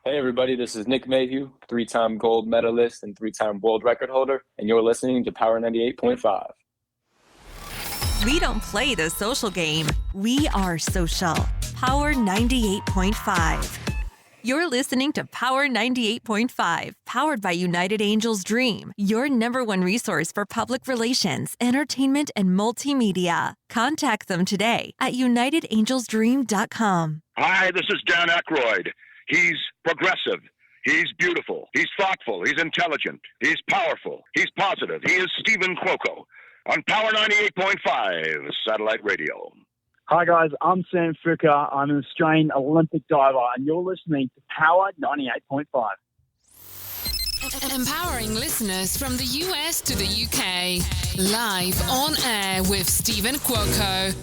Hey everybody, this is Nick Mayhew, three-time gold medalist and three-time world record holder, and you're listening to Power 98.5. We don't play the social game. We are social. Power 98.5. You're listening to Power 98.5, powered by United Angels Dream, your number one resource for public relations, entertainment, and multimedia. Contact them today at unitedangelsdream.com. Hi, this is Dan Aykroyd. He's progressive. He's beautiful. He's thoughtful. He's intelligent. He's powerful. He's positive. He is Steven Cuoco on Power 98.5 Satellite Radio. Hi guys, I'm Sam Fricker. I'm an Australian Olympic diver, and you're listening to Power 98.5. Empowering listeners from the US to the UK. Live on air with Steven Cuoco.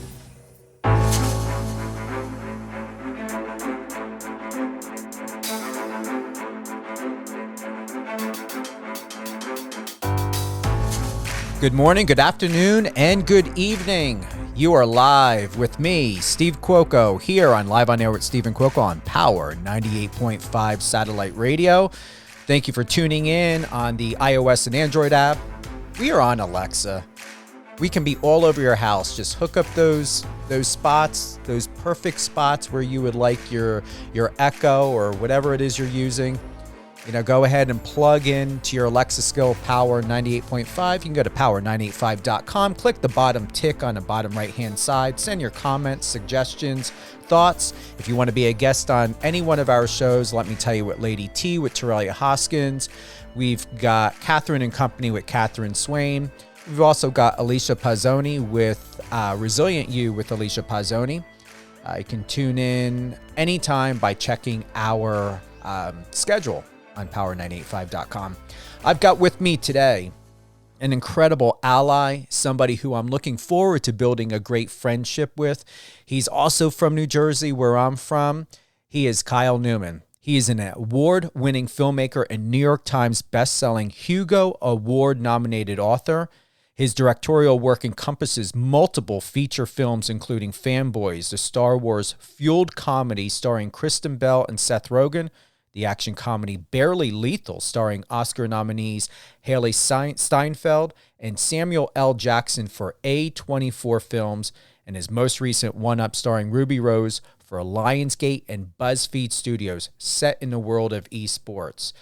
Good morning, good afternoon, and good evening. You are live with me, Steve Cuoco, here on Live on Air with Steven Cuoco on Power 98.5 Satellite Radio. Thank you for tuning in on the iOS and Android app. We are on Alexa. We can be all over your house. Just hook up those spots, those perfect spots where you would like your Echo or whatever it is you're using. Go ahead and plug in to your Alexa skill Power 98.5. You can go to power985.com, click the bottom tick on the bottom right-hand side, send your comments, suggestions, thoughts. If you want to be a guest on any one of our shows, let me tell you what Lady T with Torellia Hoskins. We've got Catherine and Company with Catherine Swain. We've also got Alicia Pazzoni with Resilient You with Alicia Pazzoni. You can tune in anytime by checking our schedule on power985.com. I've got with me today an incredible ally, somebody who I'm looking forward to building a great friendship with. He's also from New Jersey, where I'm from. He is Kyle Newman. He is an award-winning filmmaker and New York Times bestselling Hugo Award-nominated author. His directorial work encompasses multiple feature films, including Fanboys, the Star Wars-fueled comedy starring Kristen and Seth Rogen, the action comedy Barely Lethal, starring Oscar nominees Hailee Steinfeld and Samuel L. Jackson for A24 Films, and his most recent one-up starring Ruby Rose for Lionsgate and Buzzfeed Studios, set in the world of eSports.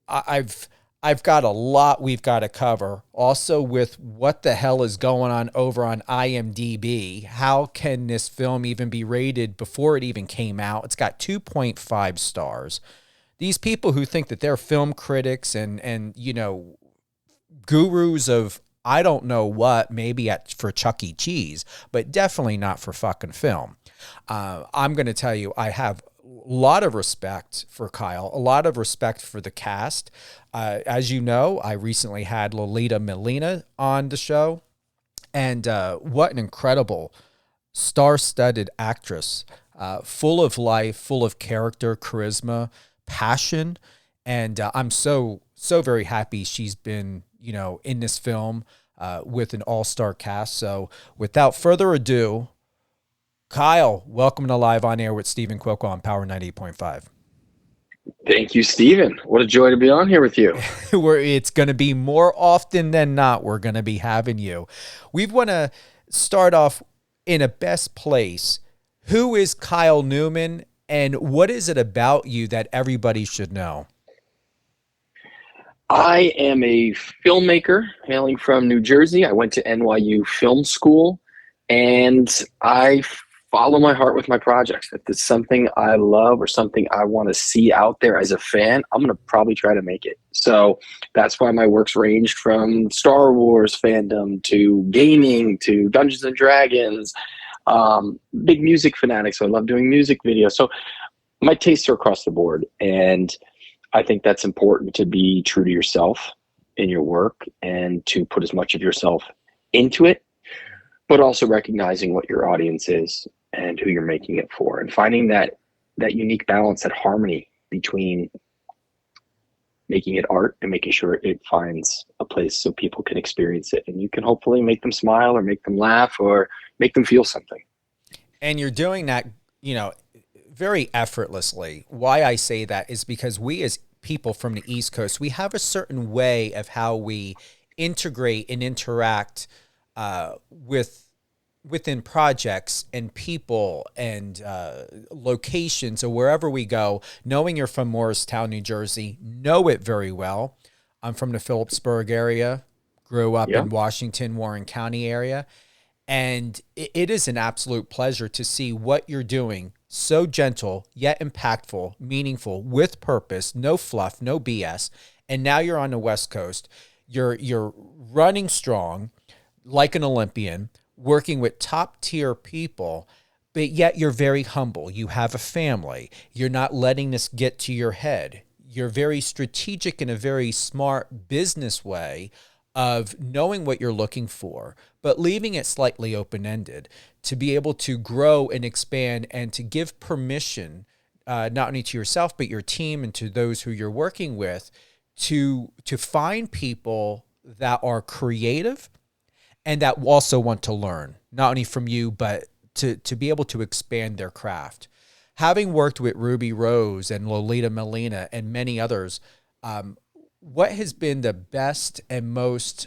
I've got a lot we've got to cover. Also with what the hell is going on over on IMDb. How can this film even be rated before it even came out? It's got 2.5 stars. These people who think that they're film critics and gurus of I don't know what, maybe for Chuck E. Cheese, but definitely not for fucking film. I'm going to tell you, I have a lot of respect for Kyle, a lot of respect for the cast. As you know, I recently had Lolita Molina on the show, and what an incredible star-studded actress, full of life, full of character, charisma, passion, and I'm so very happy she's been, in this film with an all-star cast. So without further ado, Kyle, welcome to Live on Air with Steven Cuoco on Power 98.5. Thank you, Steven. What a joy to be on here with you. It's going to be more often than not, we're going to be having you. We want to start off in a best place. Who is Kyle Newman, and what is it about you that everybody should know? I am a filmmaker hailing from New Jersey. I went to NYU Film School, and I follow my heart with my projects. If it's something I love or something I want to see out there as a fan, I'm going to probably try to make it. So that's why my works ranged from Star Wars fandom to gaming to Dungeons and Dragons. Big music fanatic, so I love doing music videos. So my tastes are across the board, and I think that's important, to be true to yourself in your work and to put as much of yourself into it, but also recognizing what your audience is and who you're making it for, and finding that unique balance, that harmony between making it art and making sure it finds a place so people can experience it, and you can hopefully make them smile or make them laugh or make them feel something. And you're doing that, very effortlessly. Why I say that is because we as people from the East Coast, we have a certain way of how we integrate and interact within projects and people and locations or wherever we go. Knowing you're from Morristown, New Jersey, know it very well. I'm from the Phillipsburg area, grew up in Washington, Warren County area. And it is an absolute pleasure to see what you're doing. So gentle, yet impactful, meaningful, with purpose, no fluff, no BS. And now you're on the West Coast. You're running strong like an Olympian, working with top tier people, but yet you're very humble. You have a family. You're not letting this get to your head. You're very strategic in a very smart business way of knowing what you're looking for, but leaving it slightly open-ended to be able to grow and expand and to give permission, not only to yourself, but your team and to those who you're working with to find people that are creative and that also want to learn, not only from you, but to be able to expand their craft. Having worked with Ruby Rose and Lolita Molina and many others, what has been the best and most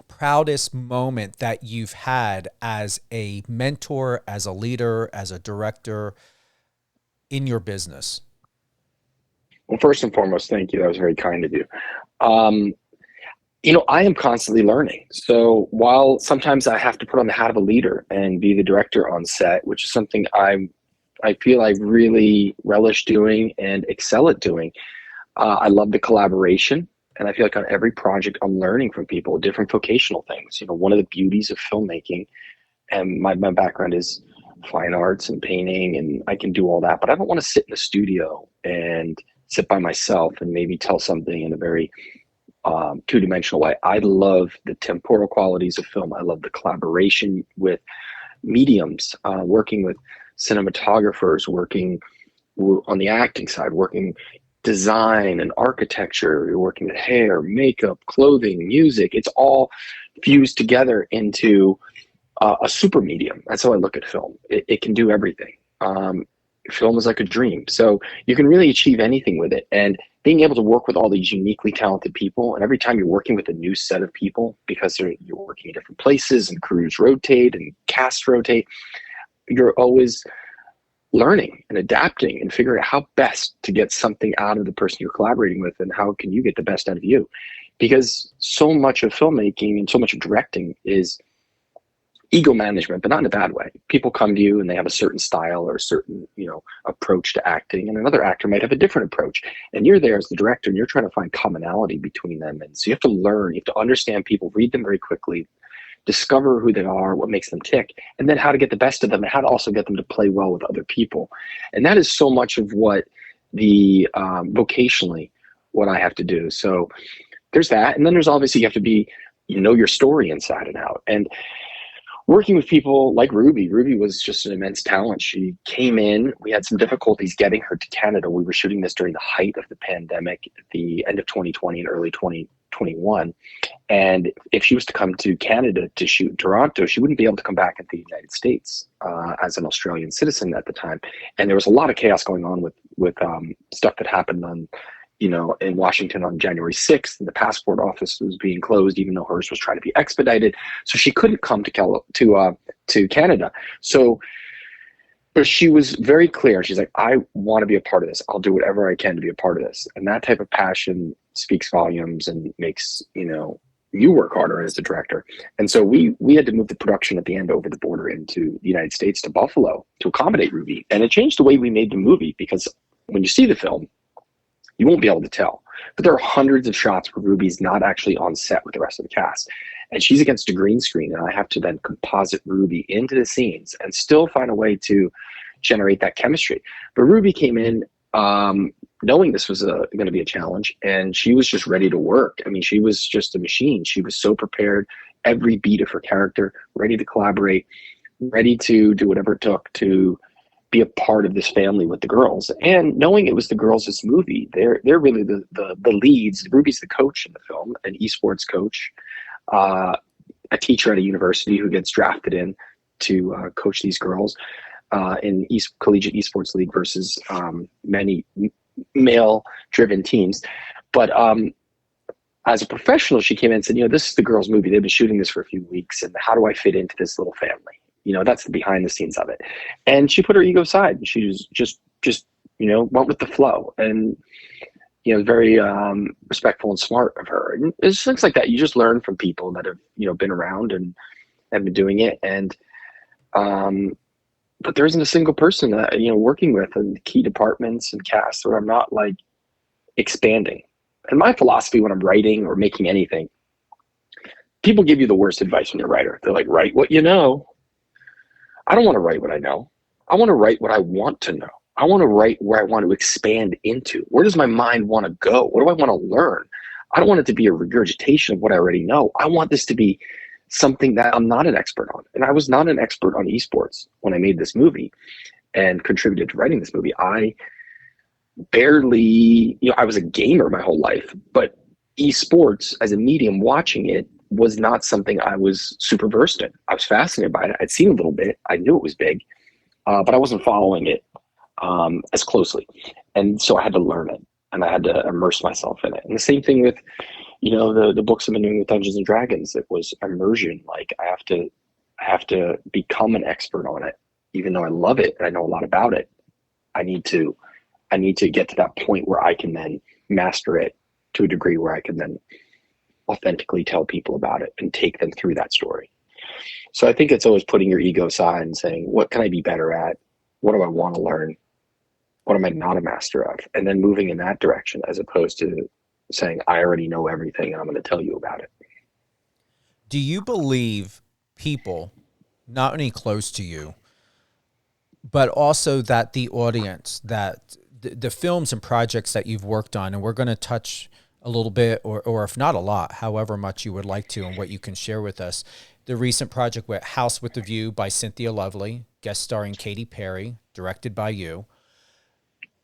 proudest moment that you've had as a mentor, as a leader, as a director in your business? Well, first and foremost, thank you. That was very kind of you. I am constantly learning. So while sometimes I have to put on the hat of a leader and be the director on set, which is something I feel I really relish doing and excel at doing, I love the collaboration. And I feel like on every project, I'm learning from people, different vocational things. One of the beauties of filmmaking, and my background is fine arts and painting, and I can do all that, but I don't want to sit in the studio and sit by myself and maybe tell something in a very two-dimensional way. I love the temporal qualities of film. I love the collaboration with mediums, working with cinematographers, working on the acting side, working design and architecture, you're working with hair, makeup, clothing, music. It's all fused together into a super medium. That's how I look at film. It can do everything. Film is like a dream. So you can really achieve anything with it. And being able to work with all these uniquely talented people, and every time you're working with a new set of people, because you're working in different places and crews rotate and casts rotate, you're always learning and adapting and figuring out how best to get something out of the person you're collaborating with and how can you get the best out of you. Because so much of filmmaking and so much of directing is ego management, but not in a bad way. People come to you and they have a certain style or a certain, approach to acting, and another actor might have a different approach. And you're there as the director and you're trying to find commonality between them. And so you have to learn, you have to understand people, read them very quickly, discover who they are, what makes them tick, and then how to get the best of them and how to also get them to play well with other people. And that is so much of what the vocationally what I have to do. So there's that. And then there's obviously you have to be, your story inside and out. And working with people like Ruby was just an immense talent. She came in, we had some difficulties getting her to Canada. We were shooting this during the height of the pandemic at the end of 2020 and early 2021. And if she was to come to Canada to shoot in Toronto, she wouldn't be able to come back into the United States as an Australian citizen at the time. And there was a lot of chaos going on with stuff that happened on, in Washington on January 6th, and the passport office was being closed, even though hers was trying to be expedited. So she couldn't come to Canada. But she was very clear. She's like, I want to be a part of this. I'll do whatever I can to be a part of this. And that type of passion speaks volumes and makes, you work harder as a director. And so we had to move the production at the end over the border into the United States to Buffalo to accommodate Ruby. And it changed the way we made the movie, because when you see the film, you won't be able to tell. But there are hundreds of shots where Ruby's not actually on set with the rest of the cast. And she's against a green screen, and I have to then composite Ruby into the scenes and still find a way to generate that chemistry. But Ruby came in knowing this was going to be a challenge, and she was just ready to work. I mean, she was just a machine. She was so prepared, every beat of her character, ready to collaborate, ready to do whatever it took to be a part of this family with the girls. And knowing it was the girls' movie, they're really the leads. Ruby's the coach in the film, an eSports coach, a teacher at a university who gets drafted in to coach these girls. in collegiate esports league versus many male-driven teams. But as a professional, she came in and said, this is the girls' movie. They've been shooting this for a few weeks, and how do I fit into this little family? That's the behind the scenes of it. And she put her ego aside, and she was just went with the flow. And very respectful and smart of her. And it's things like that. You just learn from people that have been around and have been doing it. And but there isn't a single person that working with in key departments and casts where I'm not like expanding. And my philosophy when I'm writing or making anything, people give you the worst advice when you're a writer. They're like, write what you know. I don't want to write what I know. I want to write what I want to know. I want to write where I want to expand into. Where does my mind want to go? What do I want to learn? I don't want it to be a regurgitation of what I already know. I want this to be something that I'm not an expert on. And I was not an expert on esports when I made this movie and contributed to writing this movie. I barely, I was a gamer my whole life, but esports as a medium, watching it was not something I was super versed in. I was fascinated by it. I'd seen a little bit. I knew it was big, but I wasn't following it as closely. And so I had to learn it and I had to immerse myself in it. And the same thing with, the books I've been doing with Dungeons and Dragons. It was immersion. Like I have to become an expert on it, even though I love it and I know a lot about it. I need to get to that point where I can then master it to a degree where I can then authentically tell people about it and take them through that story. So I think it's always putting your ego aside and saying, what can I be better at? What do I want to learn? What am I not a master of? And then moving in that direction, as opposed to saying, I already know everything and I'm going to tell you about it. Do you believe people, not only close to you, but also that the audience, that the films and projects that you've worked on, and we're going to touch a little bit, or if not a lot, however much you would like to and what you can share with us, the recent project with House with the View by Cynthia Lovely, guest starring Katy Perry, directed by you.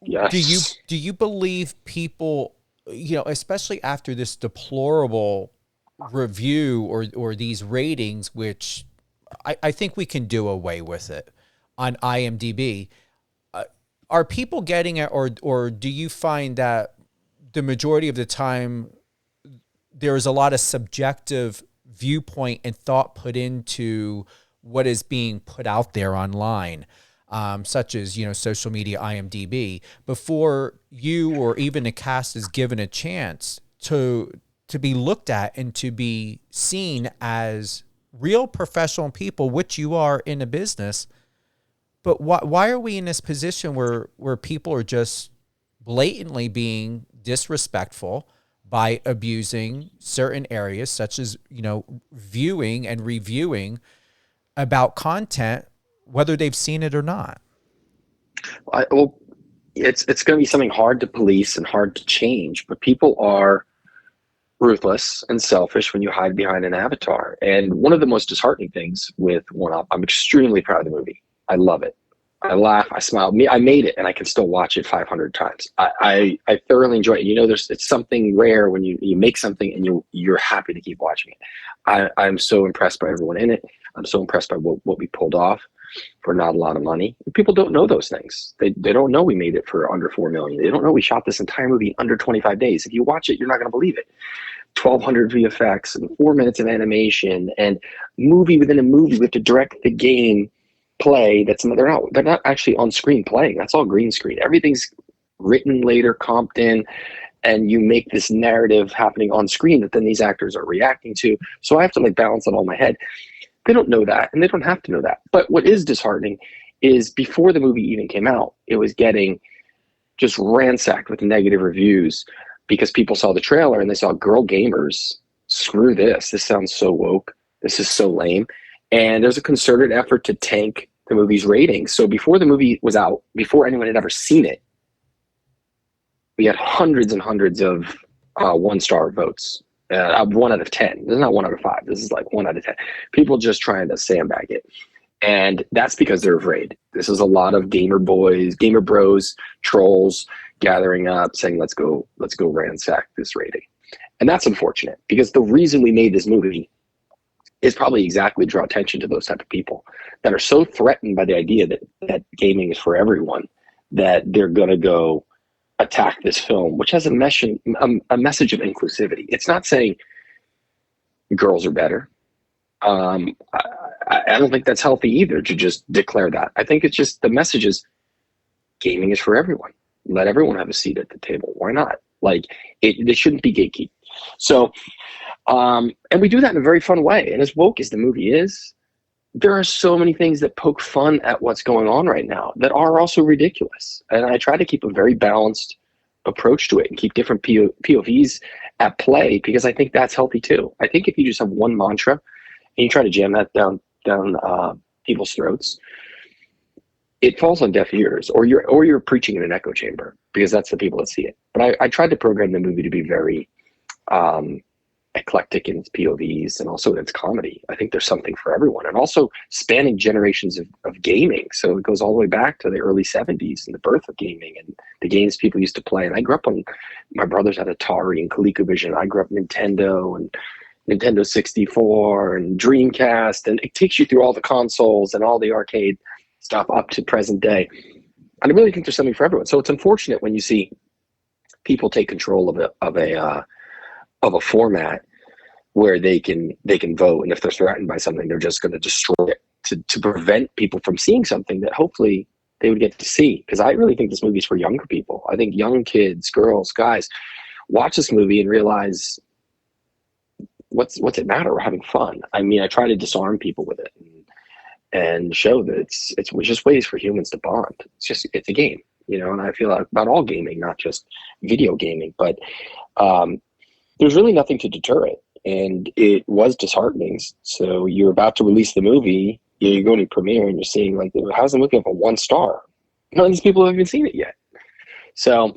Yes. Do you believe people, especially after this deplorable review or these ratings, which I think we can do away with it on IMDb, are people getting it, or do you find that the majority of the time there is a lot of subjective viewpoint and thought put into what is being put out there online, such as, social media, IMDb, before you or even the cast is given a chance to be looked at and to be seen as real professional people, which you are in a business? But why are we in this position where people are just blatantly being disrespectful by abusing certain areas, such as, viewing and reviewing about content, whether they've seen it or not? It's going to be something hard to police and hard to change, but people are ruthless and selfish when you hide behind an avatar. And one of the most disheartening things with One Up, I'm extremely proud of the movie. I love it. I laugh, I smile. I made it, and I can still watch it 500 times. I thoroughly enjoy it. It's something rare when you make something and you're happy to keep watching it. I'm so impressed by everyone in it. I'm so impressed by what we pulled off for not a lot of money. People don't know those things. They don't know we made it for under $4 million. They don't know we shot this entire movie in under 25 days. If you watch it, you're not going to believe it. 1,200 VFX and 4 minutes of animation and movie within a movie. We have to direct the game play. They're not actually on screen playing. That's all green screen. Everything's written later, comped in, and you make this narrative happening on screen that then these actors are reacting to. So I have to balance it all in my head. They don't know that, and they don't have to know that. But what is disheartening is before the movie even came out, it was getting just ransacked with negative reviews because people saw the trailer and they saw girl gamers. Screw this. This sounds so woke. This is so lame. And there's a concerted effort to tank the movie's ratings. So before the movie was out, before anyone had ever seen it, we had hundreds and hundreds of 1-star votes. 1 out of 10. This is not 1 out of 5. This is 1 out of 10. People just trying to sandbag it. And that's because they're afraid. This is a lot of gamer bros, trolls gathering up saying, let's go ransack this rating. And that's unfortunate because the reason we made this movie is probably exactly draw attention to those type of people that are so threatened by the idea that gaming is for everyone, that they're going to go attack this film, which has a message of inclusivity. It's not saying girls are better. I don't think that's healthy either to just declare that. I think it's just the message is gaming is for everyone. Let everyone have a seat at the table. Why not? Like, it shouldn't be gatekeeped. So, and we do that in a very fun way. And as woke as the movie is, there are so many things that poke fun at what's going on right now that are also ridiculous. And I try to keep a very balanced approach to it and keep different POVs at play, because I think that's healthy too. I think if you just have one mantra and you try to jam that down people's throats, it falls on deaf ears, or you're preaching in an echo chamber, because that's the people that see it. But I tried to program the movie to be very eclectic in its POVs and also in its comedy. I think there's something for everyone, and also spanning generations of gaming. So it goes all the way back to the early 70s and the birth of gaming and the games people used to play. And I grew up on, my brothers had Atari and ColecoVision. I grew up Nintendo and Nintendo 64 and Dreamcast, and it takes you through all the consoles and all the arcade stuff up to present day. And I really think there's something for everyone. So it's unfortunate when you see people take control of a format where they can vote, and if they're threatened by something, they're just going to destroy it to prevent people from seeing something that hopefully they would get to see. Because I really think this movie is for younger people. I think young kids, girls, guys, watch this movie and realize what's it matter? We're having fun. I mean, I try to disarm people with it and show that it's just ways for humans to bond. It's a game, and I feel like about all gaming, not just video gaming, but there's really nothing to deter it. And it was disheartening. So you're about to release the movie, you go to premiere and you're seeing like, how's the movie have a 1 star? None of these people have even seen it yet. So,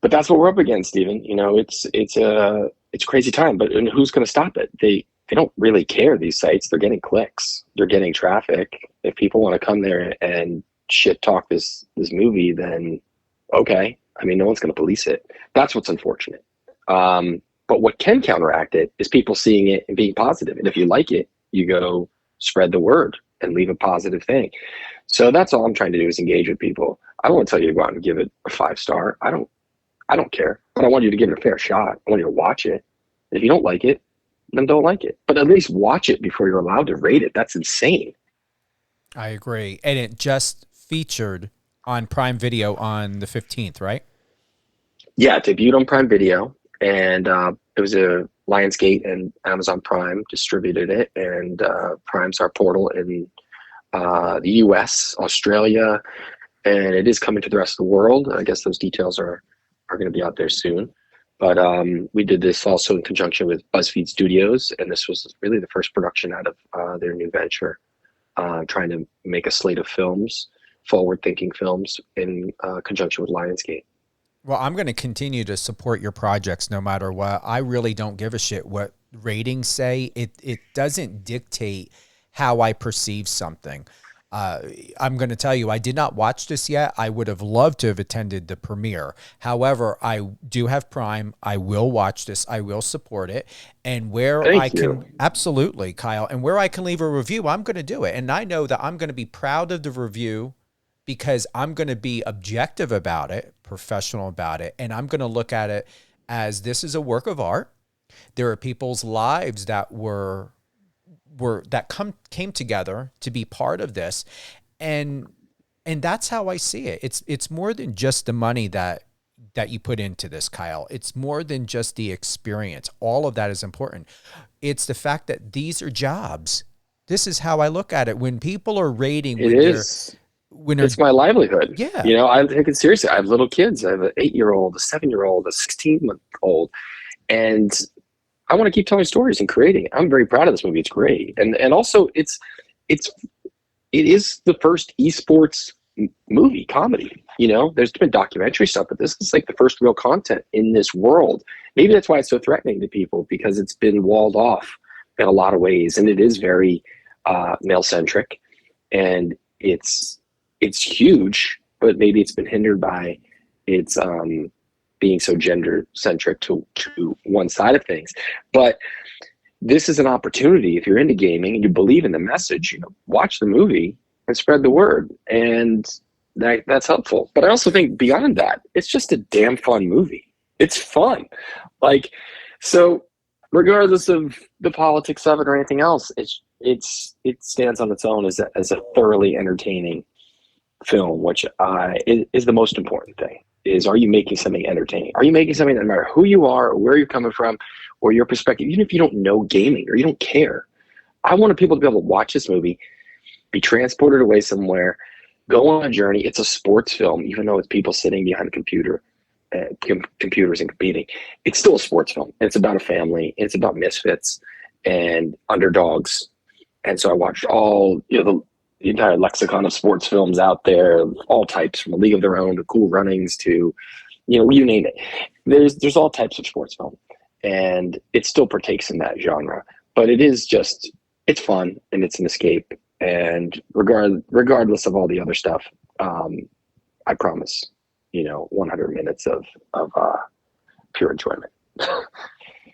but that's what we're up against, Steven. It's a crazy time, but who's going to stop it? They don't really care, these sites. They're getting clicks. They're getting traffic. If people want to come there and shit talk this movie, then okay. I mean, no one's going to police it. That's what's unfortunate. But what can counteract it is people seeing it and being positive. And if you like it, you go spread the word and leave a positive thing. So that's all I'm trying to do, is engage with people. I don't want to tell you to go out and give it a 5 star. I don't care. But I want you to give it a fair shot. I want you to watch it. If you don't like it, then don't like it. But at least watch it before you're allowed to rate it. That's insane. I agree. And it just featured on Prime Video on the 15th, right? Yeah, it debuted on Prime Video. And it was a Lionsgate and Amazon Prime distributed it, and Prime's our portal in the US, Australia, and it is coming to the rest of the world. I guess those details are going to be out there soon. But we did this also in conjunction with BuzzFeed Studios, and this was really the first production out of their new venture, trying to make a slate of films, forward-thinking films, in conjunction with Lionsgate. Well, I'm going to continue to support your projects no matter what. I really don't give a shit what ratings say. It doesn't dictate how I perceive something. I'm going to tell you, I did not watch this yet. I would have loved to have attended the premiere. However, I do have Prime. I will watch this. I will support it. And where Thank you. Absolutely, Kyle, and where I can leave a review, I'm going to do it. And I know that I'm going to be proud of the review, because I'm going to be objective about it, professional about it, and I'm going to look at it as this is a work of art. There are people's lives that came together to be part of this, and that's how I see it. It's more than just the money that you put into this, Kyle. It's more than just the experience. All of that is important. It's the fact that these are jobs. This is how I look at it. When people are rating, it's my livelihood. Yeah. I take it seriously. I have little kids. I have an 8-year-old, a 7-year-old, a 16-month-old. And I want to keep telling stories and creating. I'm very proud of this movie. It's great. And also it is the first eSports movie comedy. There's been documentary stuff, but this is like the first real content in this world. Maybe that's why it's so threatening to people, because it's been walled off in a lot of ways. And it is very male centric, and it's huge, but maybe it's been hindered by its being so gender centric to one side of things. But this is an opportunity. If you're into gaming and you believe in the message, watch the movie and spread the word. And that's helpful. But I also think beyond that, it's just a damn fun movie. It's fun. Like, so regardless of the politics of it or anything else, it stands on its own as a thoroughly entertaining film, which is the most important thing. Is, are you making something entertaining? Are you making something that no matter who you are or where you're coming from or your perspective, even if you don't know gaming or you don't care, I want people to be able to watch this movie, be transported away somewhere, go on a journey. It's a sports film, even though it's people sitting behind a computer, computers and competing. It's still a sports film. It's about a family. It's about misfits and underdogs. And so I watched all, the entire lexicon of sports films out there, all types, from A League of Their Own to Cool Runnings to, you name it. There's all types of sports film, and it still partakes in that genre. But it's fun and it's an escape. And regardless of all the other stuff, I promise, 100 minutes of pure enjoyment.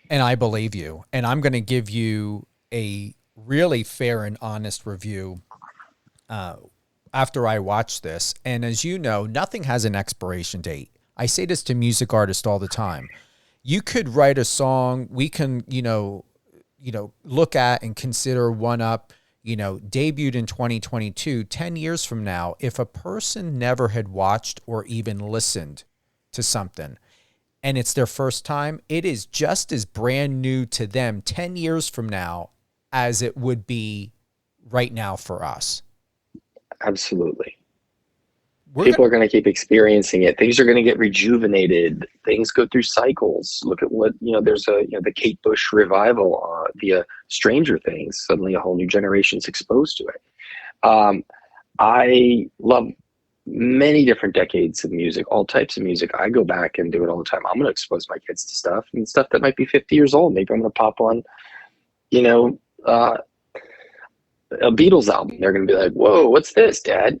And I believe you. And I'm going to give you a really fair and honest review after I watch this. And as you know, nothing has an expiration date. I say this to music artists all the time. You could write a song, we can, look at and consider one up, debuted in 2022, 10 years from now. If a person never had watched or even listened to something and it's their first time, it is just as brand new to them 10 years from now as it would be right now for us. Absolutely. People are going to keep experiencing it. Things are going to get rejuvenated. Things go through cycles. Look at what, there's the Kate Bush revival via Stranger Things. Suddenly a whole new generation's exposed to it. I love many different decades of music, all types of music. I go back and do it all the time. I'm going to expose my kids to stuff that might be 50 years old. Maybe I'm going to pop on, a Beatles album. They're going to be like, whoa, what's this, Dad?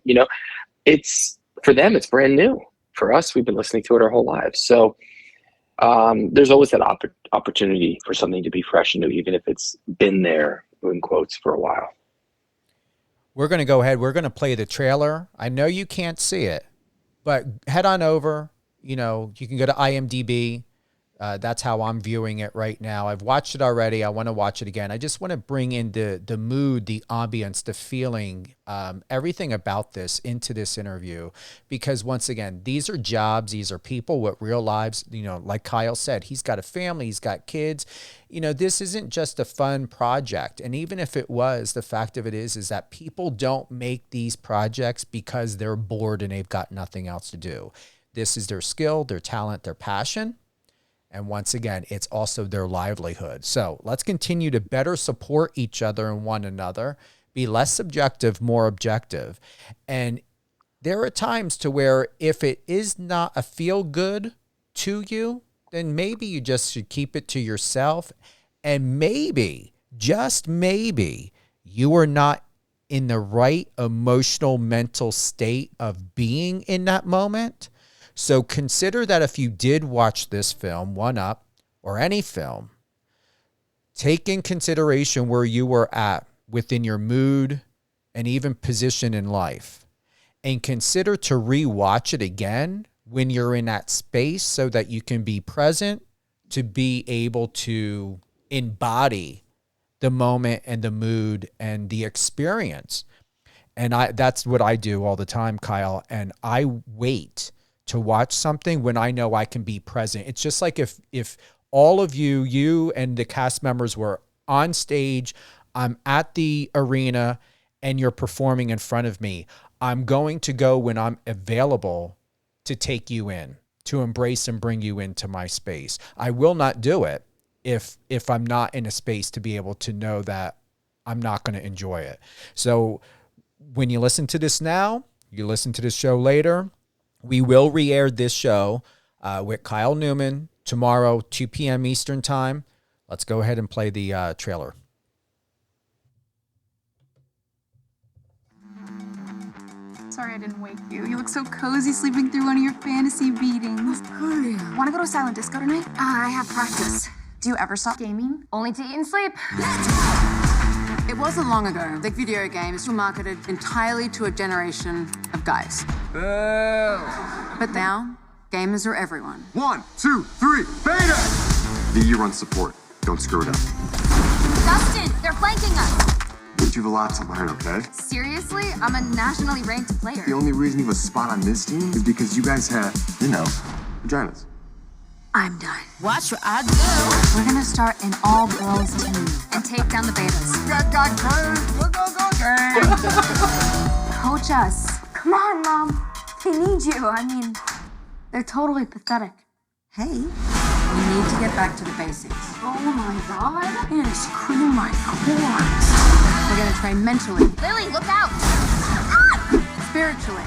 It's, for them, it's brand new. For us, we've been listening to it our whole lives. So there's always that opportunity for something to be fresh and new, even if it's been there, in quotes, for a while. We're going to go ahead. We're going to play the trailer. I know you can't see it, but head on over. You can go to IMDb. That's how I'm viewing it right now. I've watched it already. I want to watch it again. I just want to bring in the mood, the ambience, the feeling, everything about this into this interview. Because once again, these are jobs. These are people with real lives. Like Kyle said, he's got a family. He's got kids. This isn't just a fun project. And even if it was, the fact of it is that people don't make these projects because they're bored and they've got nothing else to do. This is their skill, their talent, their passion. And once again, it's also their livelihood. So let's continue to better support each other and one another, be less subjective, more objective. And there are times to where if it is not a feel good to you, then maybe you just should keep it to yourself. And maybe, just maybe, you are not in the right emotional, mental state of being in that moment. So consider that if you did watch this film, One Up, or any film, take in consideration where you were at within your mood and even position in life. And consider to rewatch it again when you're in that space so that you can be present to be able to embody the moment and the mood and the experience. And that's what I do all the time, Kyle. And I wait to watch something when I know I can be present. It's just like if all of you and the cast members were on stage, I'm at the arena and you're performing in front of me. I'm going to go when I'm available to take you in, to embrace and bring you into my space. I will not do it if I'm not in a space to be able to know that I'm not going to enjoy it. So when you listen to this now, you listen to this show later, we will re-air this show with Kyle Newman tomorrow, 2 p.m. Eastern time. Let's go ahead and play the trailer. Sorry I didn't wake you. You look so cozy sleeping through one of your fantasy beatings. Hurry. Want to go to a silent disco tonight? I have practice. Do you ever stop gaming? Only to eat and sleep. It wasn't long ago that video games were marketed entirely to a generation of guys. Boo. But now, gamers are everyone. 1, 2, 3, beta! VU runs support. Don't screw it up. Dustin, they're flanking us. But you have a lot to learn, okay? Seriously? I'm a nationally ranked player. The only reason you have a spot on this team is because you guys have, vaginas. I'm done. Watch what I do. We're gonna start an all-girls team. And take down the betas. Coach us. Come on, Mom. They need you. I mean, they're totally pathetic. Hey, we need to get back to the basics. Oh my god. And screw my cords. We're gonna train mentally, Lily, look out. spiritually.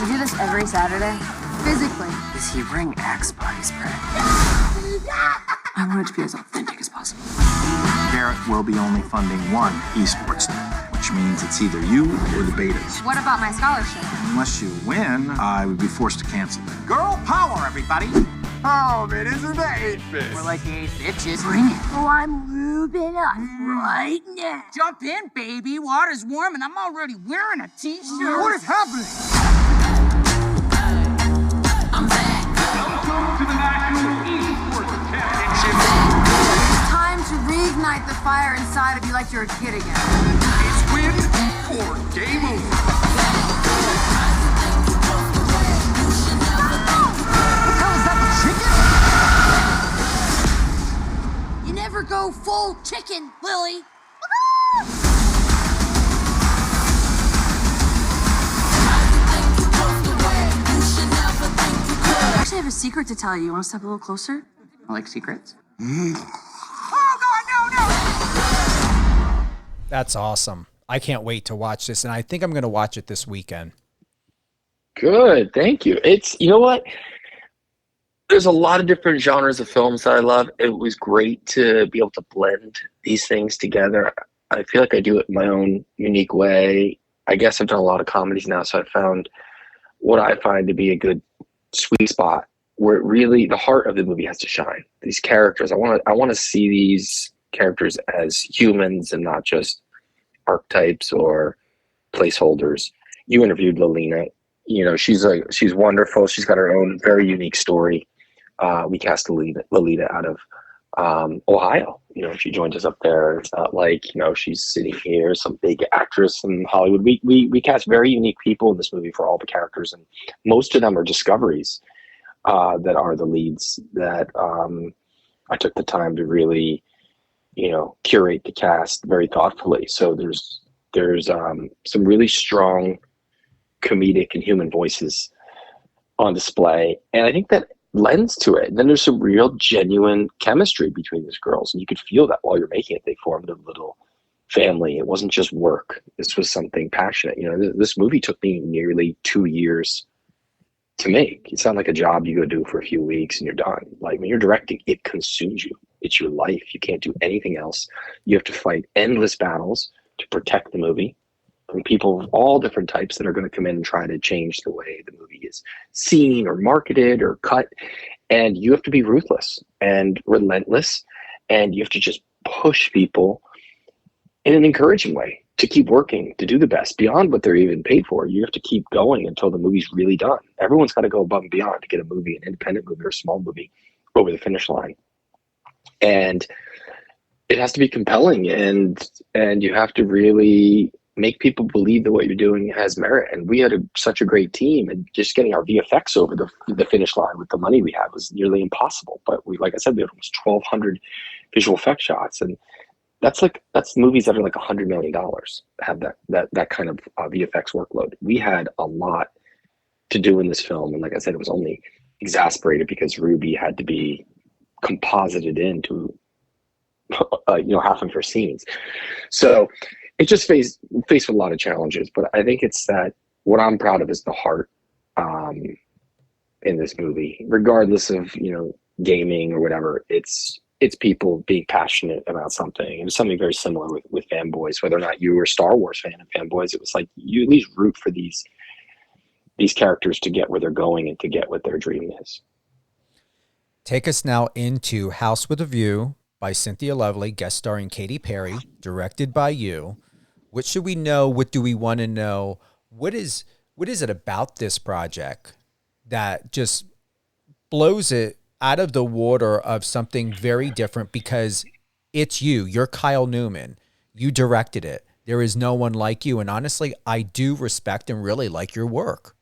We do this every Saturday. Physically. Does he bring Axe Buddies back? I want it to be as authentic as possible. Barrett will be only funding one eSports team, which means it's either you or the betas. What about my scholarship? Unless you win, I would be forced to cancel that. Girl power, everybody! Oh, man, isn't that 8-bit? We're like 8 bitches. Bring it. Oh, I'm lubing up right now. Jump in, baby. Water's warm and I'm already wearing a t-shirt. What is happening? I'm back. Welcome to the National eSports Championship. It's time to reignite the fire inside of you like you're a kid again. It's win or game over. You never go full chicken, Lily. I actually have a secret to tell you. You want to step a little closer? I like secrets. Oh, God, no! That's awesome. I can't wait to watch this, and I think I'm going to watch it this weekend. Good, thank you. It's, you know what? There's a lot of different genres of films that I love. It was great to be able to blend these things together. I feel like I do it in my own unique way. I guess I've done a lot of comedies now, so I found what I find to be a good sweet spot where it really the heart of the movie has to shine. These characters, I want to see these characters as humans and not just archetypes or placeholders. You interviewed Lelina. You know, she's wonderful. She's got her own very unique story. We cast Lolita out of Ohio. You know, she joined us up there. It's not like, you know, she's sitting here, some big actress in Hollywood. We cast very unique people in this movie for all the characters, and most of them are discoveries that are the leads that I took the time to really, you know, curate the cast very thoughtfully. So there's some really strong comedic and human voices on display, and I think that lends to it. And then there's some real genuine chemistry between these girls, and you could feel that while you're making it. They formed a little family. It wasn't just work. This was something passionate. You know, this movie took me nearly 2 years to make. It's not like a job you go do for a few weeks and you're done. Like, when you're directing, it consumes you. It's your life. You can't do anything else. You have to fight endless battles to protect the movie from people of all different types that are going to come in and try to change the way the movie is seen or marketed or cut. And you have to be ruthless and relentless, and you have to just push people in an encouraging way to keep working, to do the best beyond what they're even paid for. You have to keep going until the movie's really done. Everyone's got to go above and beyond to get a movie, an independent movie or a small movie, over the finish line. And it has to be compelling, and you have to really make people believe that what you're doing has merit. And we had such a great team, and just getting our VFX over the finish line with the money we had was nearly impossible. But we, like I said, we had almost 1,200 visual effects shots, and that's movies that are like $100 million have that kind of VFX workload. We had a lot to do in this film, and like I said, it was only exacerbated because Ruby had to be composited into half of her scenes. So it just faced with a lot of challenges, but I think it's that what I'm proud of is the heart in this movie, regardless of, you know, gaming or whatever. It's people being passionate about something. And it's something very similar with Fanboys. Whether or not you were a Star Wars fan of Fanboys, it was like you at least root for these characters to get where they're going and to get what their dream is. Take us now into House with a View by Cynthia Lovely, guest starring Katy Perry, directed by you. What should we know? What do we want to know? What is it about this project that just blows it out of the water of something very different? Because it's you. You're Kyle Newman. You directed it. There is no one like you. And honestly, I do respect and really like your work.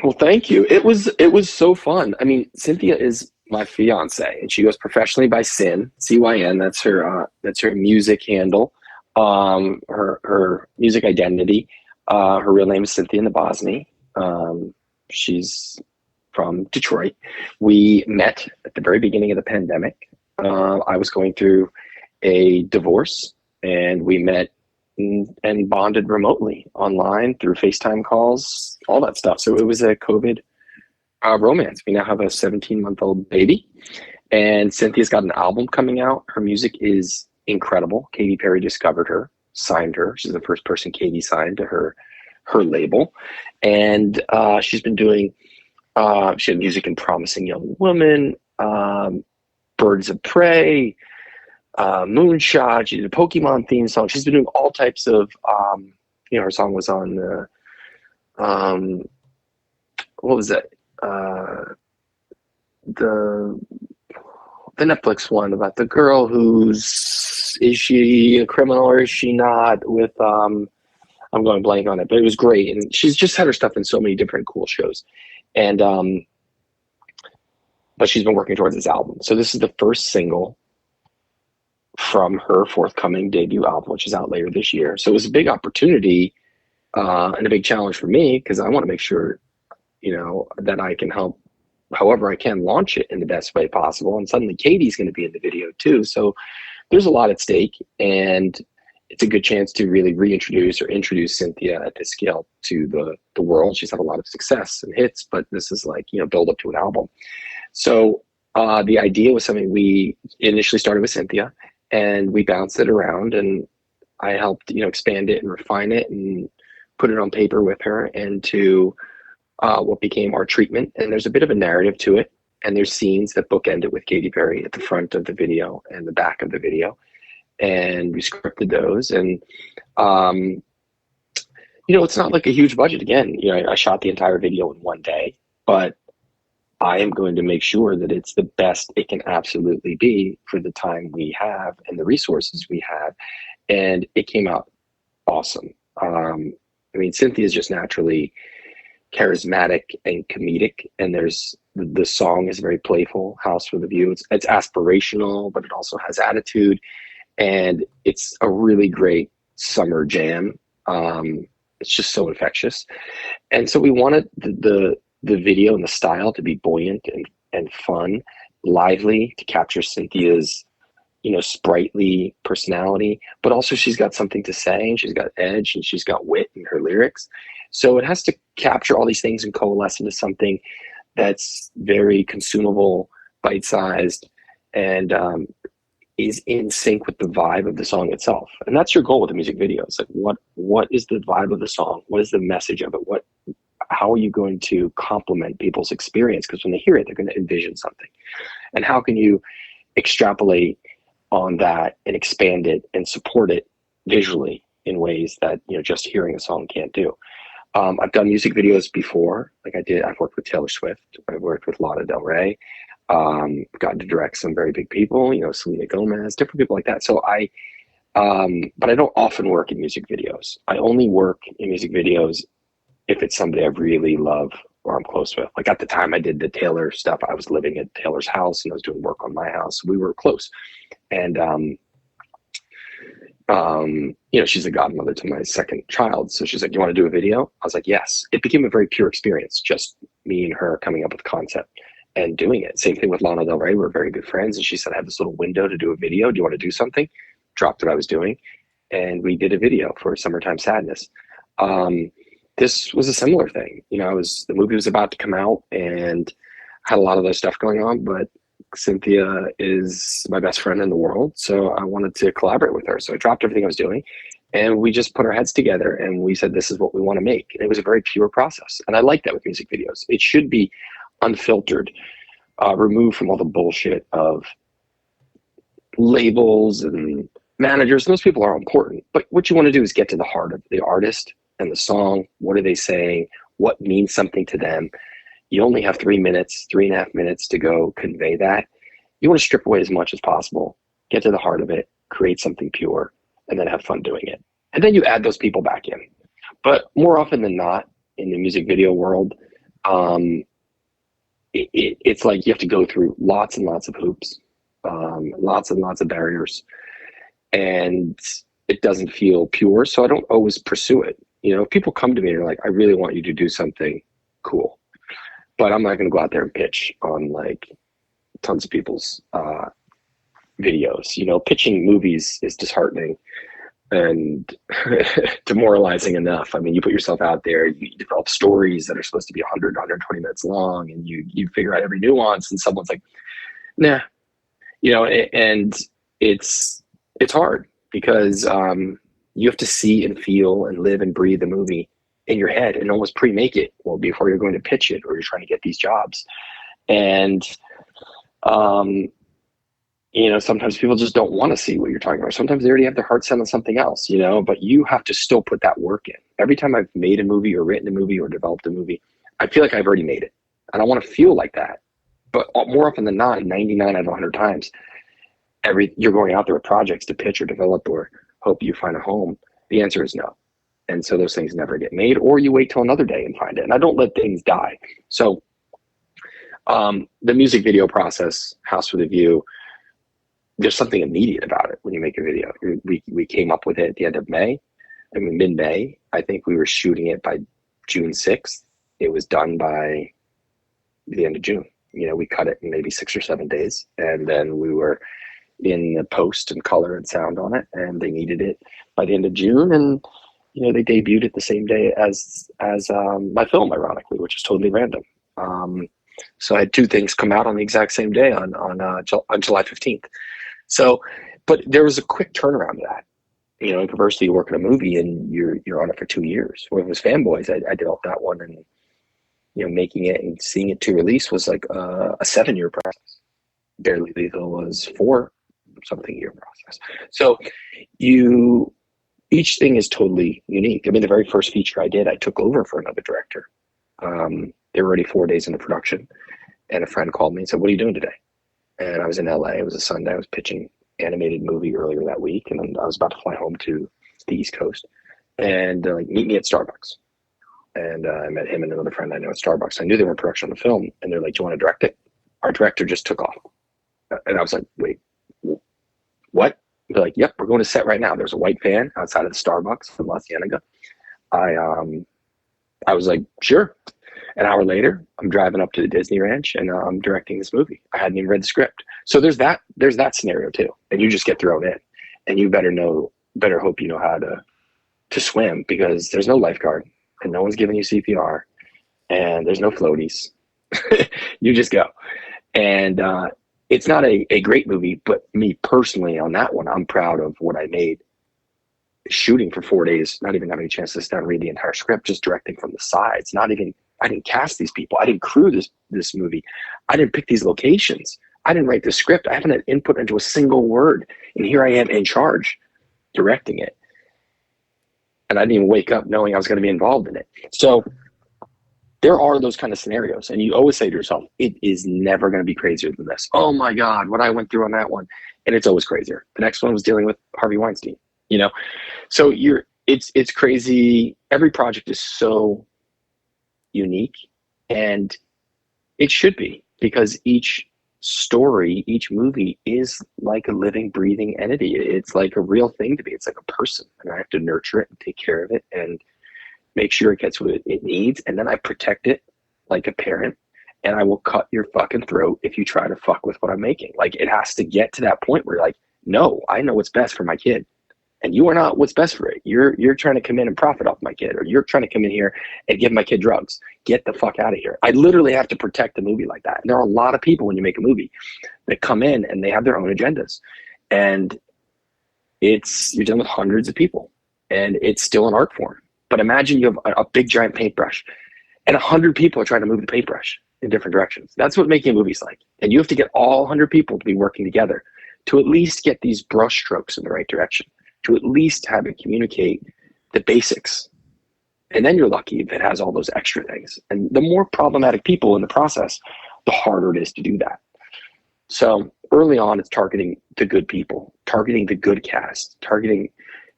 Well, thank you. It was so fun. I mean, Cynthia is my fiance, and she goes professionally by Cyn, C-Y-N. That's her music handle, her music identity. Her real name is Cynthia Nabosny. She's from Detroit. We met at the very beginning of the pandemic. I was going through a divorce, and we met and bonded remotely online through FaceTime calls, all that stuff. So it was a COVID romance. We now have a 17-month-old baby, and Cynthia's got an album coming out. Her music is incredible. Katy Perry discovered her, signed her. She's the first person Katy signed to her label. And she's been doing, she had music in Promising Young Woman, Birds of Prey, Moonshot. She did a Pokemon theme song. She's been doing all types of, her song was on the, what was that? The Netflix one about the girl is she a criminal or is she not, with, I'm going blank on it, but it was great. And she's just had her stuff in so many different cool shows. And, but she's been working towards this album. So this is the first single from her forthcoming debut album, which is out later this year. So it was a big opportunity and a big challenge for me, because I want to make sure, that I can help however I can launch it in the best way possible. And suddenly Katy's going to be in the video too. So there's a lot at stake, and it's a good chance to really reintroduce or introduce Cynthia at this scale to the world. She's had a lot of success and hits, but this is like, build up to an album. So the idea was something we initially started with Cynthia, and we bounced it around, and I helped, expand it and refine it and put it on paper with her into what became our treatment. And there's a bit of a narrative to it, and there's scenes that bookend it with Katy Perry at the front of the video and the back of the video. And we scripted those. And, it's not like a huge budget. Again, I shot the entire video in one day, but I am going to make sure that it's the best it can absolutely be for the time we have and the resources we have. And it came out awesome. Cynthia is just naturally charismatic and comedic, and the song is very playful. House with a View. It's aspirational, but it also has attitude, and it's a really great summer jam. It's just so infectious. And so we wanted the video and the style to be buoyant and fun, lively, to capture Cynthia's, sprightly personality, but also she's got something to say, and she's got edge, and she's got wit in her lyrics. So it has to capture all these things and coalesce into something that's very consumable, bite-sized, and is in sync with the vibe of the song itself. And that's your goal with the music video. It's like, what is the vibe of the song? What is the message of it? How are you going to complement people's experience? Because when they hear it, they're going to envision something. And how can you extrapolate on that and expand it and support it visually in ways that, just hearing a song can't do? I've done music videos before. I've worked with Taylor Swift. I've worked with Lana Del Rey. Gotten to direct some very big people, Selena Gomez, different people like that. So but I don't often work in music videos. I only work in music videos if it's somebody I really love or I'm close with. Like at the time I did the Taylor stuff, I was living at Taylor's house and I was doing work on my house. We were close. And, she's a godmother to my second child. So she's like, "Do you want to do a video?" I was like, yes. It became a very pure experience, just me and her coming up with the concept and doing it. Same thing with Lana Del Rey. We're very good friends. And she said, "I have this little window to do a video. Do you want to do something?" Dropped what I was doing. And we did a video for Summertime Sadness. This was a similar thing. The movie was about to come out and had a lot of other stuff going on, but Cynthia is my best friend in the world. So I wanted to collaborate with her. So I dropped everything I was doing and we just put our heads together and we said, this is what we want to make. And it was a very pure process. And I like that with music videos. It should be unfiltered. removed from all the bullshit of labels and managers. Those people are important, but what you want to do is get to the heart of the artist and the song. What are they saying? What means something to them? You only have 3.5 minutes to go convey that. You want to strip away as much as possible, get to the heart of it, create something pure, and then have fun doing it. And then you add those people back in. But more often than not, in the music video world, it's like you have to go through lots and lots of hoops, lots and lots of barriers, and it doesn't feel pure. So I don't always pursue it. You know, if people come to me and are like, I really want you to do something cool, but I'm not going to go out there and pitch on like tons of people's videos. You know, pitching movies is disheartening and demoralizing enough. I mean, you put yourself out there, you develop stories that are supposed to be 100, 120 minutes long, and you figure out every nuance, and someone's like, nah, you know, and it's hard because you have to see and feel and live and breathe the movie in your head and almost pre-make it before you're going to pitch it or you're trying to get these jobs. And you know, sometimes people just don't want to see what you're talking about. Sometimes they already have their heart set on something else, you know, but you have to still put that work in. Every time I've made a movie or written a movie or developed a movie, I feel like I've already made it. I don't want to feel like that. But more often than not, 99 out of 100 times, you're going out there with projects to pitch or develop or hope you find a home. The answer is no. And so those things never get made, or you wait till another day and find it. And I don't let things die. So the music video process, House with a View, there's something immediate about it when you make a video. We came up with it at the end of May. I mean, mid-May. I think we were shooting it by June 6th. It was done by the end of June. You know, we cut it in maybe 6 or 7 days. And then we were in the post and color and sound on it. And they needed it by the end of June. And, you know, they debuted it the same day as my film, ironically, which is totally random. So I had two things come out on the exact same day on July 15th. So, but there was a quick turnaround to that. You know, conversely, you work on a movie and you're on it for 2 years. When it was Fanboys, I developed that one, and you know, making it and seeing it to release was like a 7-year process. Barely Lethal was 4-something year process. So each thing is totally unique. I mean, the very first feature I did, I took over for another director. They were already 4 days into production, and a friend called me and said, "What are you doing today?" And I was in LA. It was a Sunday. I was pitching animated movie earlier that week, and I was about to fly home to the East Coast, and like, meet me at Starbucks. And I met him and another friend I know at Starbucks. I knew they were in production on the film, and they're like, "Do you want to direct it?" Our director just took off, and I was like, "Wait, what?" They're like, "Yep, we're going to set right now." There's a white van outside of the Starbucks in La Cienega. I was like, "Sure." An hour later, I'm driving up to the Disney Ranch, and I'm directing this movie. I hadn't even read the script. So there's that scenario too. And you just get thrown in, and you better hope you know how to swim, because there's no lifeguard and no one's giving you CPR and there's no floaties. You just go. And it's not a great movie, but me personally on that one, I'm proud of what I made. Shooting for 4 days, not even having a chance to sit down and read the entire script, just directing from the sides. I didn't cast these people. I didn't crew this movie. I didn't pick these locations. I didn't write the script. I haven't had input into a single word. And here I am in charge, directing it. And I didn't even wake up knowing I was going to be involved in it. So there are those kind of scenarios. And you always say to yourself, it is never going to be crazier than this. Oh my God, what I went through on that one. And it's always crazier. The next one was dealing with Harvey Weinstein, you know? So it's crazy. Every project is so unique, and it should be, because each story, each movie is like a living, breathing entity. It's like a real thing to me. It's like a person, and I have to nurture it and take care of it and make sure it gets what it needs. And then I protect it like a parent, and I will cut your fucking throat if you try to fuck with what I'm making. Like, it has to get to that point where you're like, no, I know what's best for my kid. And you are not what's best for it. You're trying to come in and profit off my kid, or you're trying to come in here and give my kid drugs. Get the fuck out of here. I literally have to protect the movie like that. And there are a lot of people when you make a movie that come in and they have their own agendas. And you're dealing with hundreds of people, and it's still an art form. But imagine you have a big giant paintbrush and 100 people are trying to move the paintbrush. in different directions. That's what making a movie's like. And you have to get all 100 people to be working together to at least get these brush strokes in the right direction, to at least have it communicate the basics. And then you're lucky if it has all those extra things. And the more problematic people in the process, the harder it is to do that. So early on, it's targeting the good people, targeting the good cast, targeting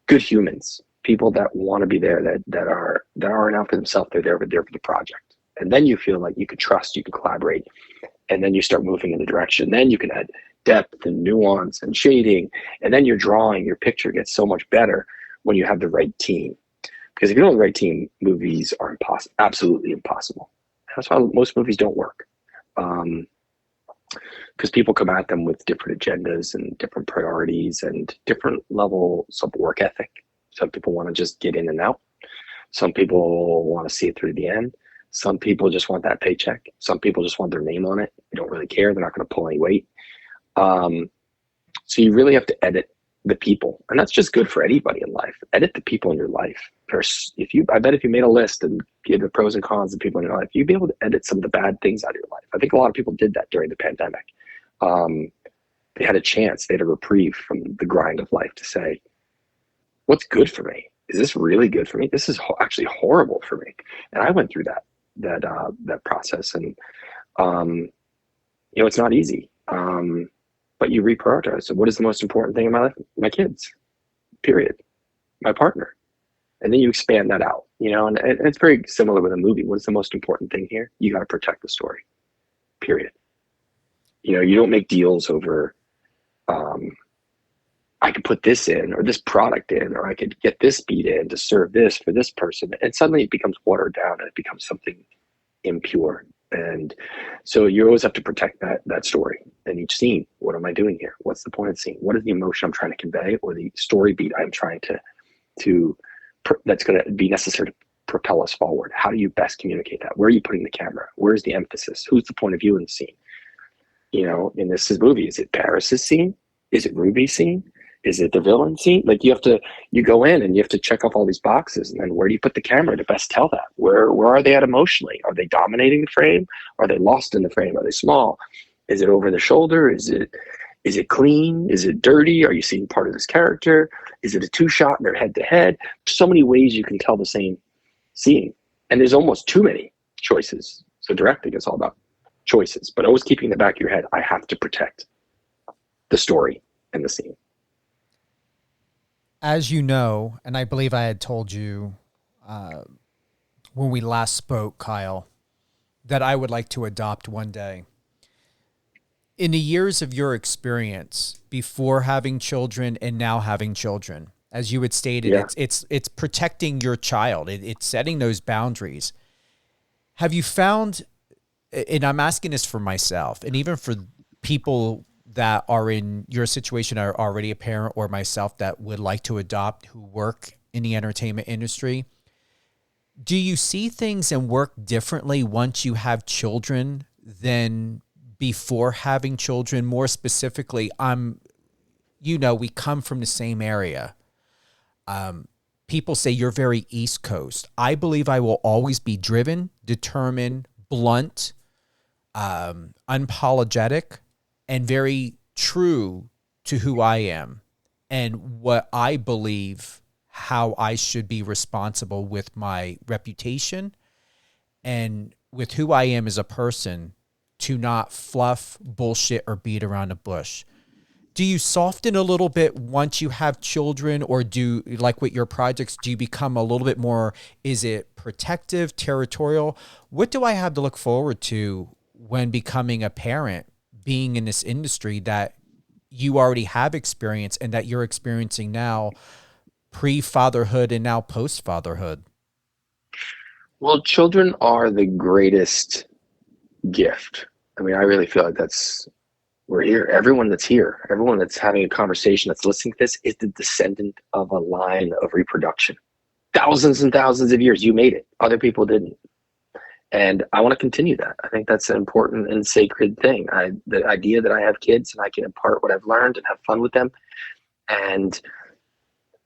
good humans, people that want to be there, that aren't out for themselves. They're there for the project. And then you feel like you can trust, you can collaborate, and then you start moving in the direction. Then you can add depth and nuance and shading, and then your picture gets so much better when you have the right team. Because if you don't have the right team, movies are absolutely impossible. That's why most movies don't work. Because people come at them with different agendas and different priorities and different levels of work ethic. Some people want to just get in and out. Some people want to see it through the end. Some people just want that paycheck. Some people just want their name on it. They don't really care. They're not going to pull any weight. So you really have to edit the people, and that's just good for anybody in life. Edit the people in your life. I bet if you made a list and give the pros and cons of people in your life, you'd be able to edit some of the bad things out of your life. I think a lot of people did that during the pandemic. They had a chance, they had a reprieve from the grind of life to say, what's good for me? Is this really good for me? This is actually horrible for me. And I went through that process, and it's not easy. But you reprioritize. So what is the most important thing in my life? My kids, period. My partner. And then you expand that out, and it's very similar with a movie. What is the most important thing here? You got to protect the story, period. You don't make deals over, I could put this in or this product in, or I could get this beat in to serve this for this person. And suddenly it becomes watered down and it becomes something impure. And so you always have to protect that story in each scene. What am I doing here? What's the point of the scene? What is the emotion I'm trying to convey, or the story beat I'm trying to that's going to be necessary to propel us forward? How do you best communicate that? Where are you putting the camera? Where's the emphasis? Who's the point of view in the scene? In this movie, is it Paris's scene? Is it Ruby's scene? Is it the villain scene? Like you go in and you have to check off all these boxes, and then where do you put the camera to best tell that? Where are they at emotionally? Are they dominating the frame? Are they lost in the frame? Are they small? Is it over the shoulder? Is it clean? Is it dirty? Are you seeing part of this character? Is it a two shot and they're head to head? So many ways you can tell the same scene, and there's almost too many choices. So directing is all about choices, but always keeping in the back of your head, I have to protect the story and the scene. As you know, and I believe I had told you when we last spoke, Kyle, that I would like to adopt one day. In the years of your experience before having children and now having children, as you had stated, it's protecting your child. It's setting those boundaries. Have you found, and I'm asking this for myself, and even for people that are in your situation, are already a parent, or myself that would like to adopt, who work in the entertainment industry, do you see things and work differently once you have children than before having children? More specifically, we come from the same area. People say you're very East Coast. I believe I will always be driven, determined, blunt, unapologetic, and very true to who I am and what I believe, how I should be responsible with my reputation and with who I am as a person, to not fluff, bullshit, or beat around the bush. Do you soften a little bit once you have children, or like with your projects, do you become a little bit more, is it protective, territorial? What do I have to look forward to when becoming a parent, being in this industry that you already have experience and that you're experiencing now, pre-fatherhood and now post-fatherhood? Well, children are the greatest gift. I mean, I really feel like we're here. Everyone that's here, everyone that's having a conversation, that's listening to this, is the descendant of a line of reproduction. Thousands and thousands of years, you made it. Other people didn't. And I want to continue that. I think that's an important and sacred thing. The idea that I have kids and I can impart what I've learned and have fun with them, and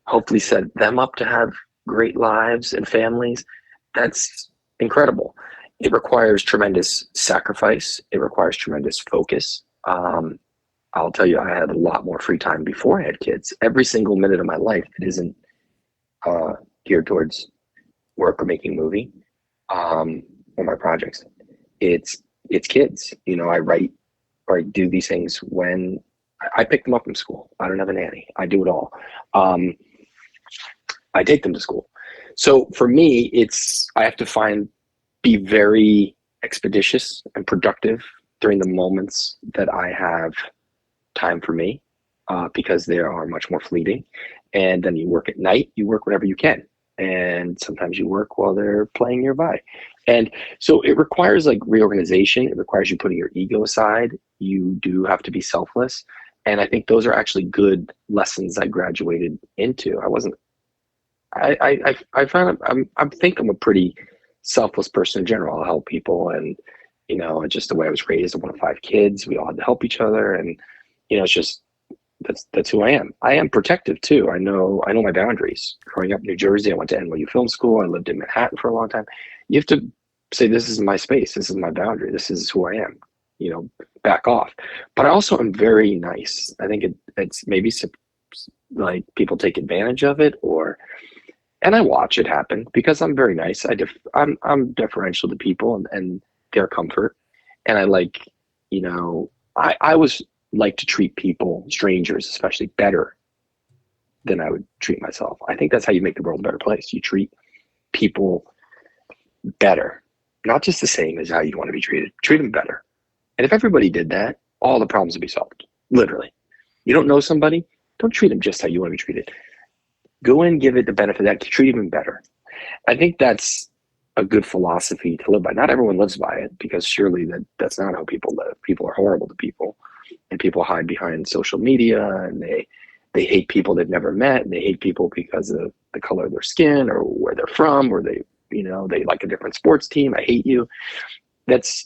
hopefully set them up to have great lives and families, that's incredible. it requires tremendous sacrifice. It requires tremendous focus. I'll tell you, I had a lot more free time before I had kids. Every single minute of my life, it isn't geared towards work or making a movie or my projects. It's kids. You know, I write or I do these things when I pick them up from school. I don't have a nanny. I do it all. I take them to school. So for me, I have to be very expeditious and productive during the moments that I have time for me, because they are much more fleeting. And then you work at night, you work whenever you can. And sometimes you work while they're playing nearby. And so it requires like reorganization. It requires you putting your ego aside. You do have to be selfless. And I think those are actually good lessons I graduated into. I think I'm a pretty selfless person in general. I'll help people, and you know, just the way I was raised. I'm one of 5 kids. We all had to help each other, and you know, it's just that's who I am. I am protective too. I know my boundaries. Growing up in New Jersey, I went to NYU Film School. I lived in Manhattan for a long time. You have to say, this is my space. This is my boundary. This is who I am. You know, back off. But I also am very nice. I think it's maybe like people take advantage of it, and I watch it happen because I'm very nice. I'm deferential to people and their comfort. And I like, you know, I was like to treat people, strangers especially, better than I would treat myself. I think that's how you make the world a better place. You treat people better, not just the same as how you want to be treated. Treat them better. And if everybody did that, all the problems would be solved. Literally. You don't know somebody, don't treat them just how you want to be treated. Go in, give it the benefit of that, treat them better. I think that's a good philosophy to live by. Not everyone lives by it, because surely that's not how people live. People are horrible to people, and people hide behind social media, and they hate people they've never met, and they hate people because of the color of their skin or where they're from, or they like a different sports team. I hate you. It's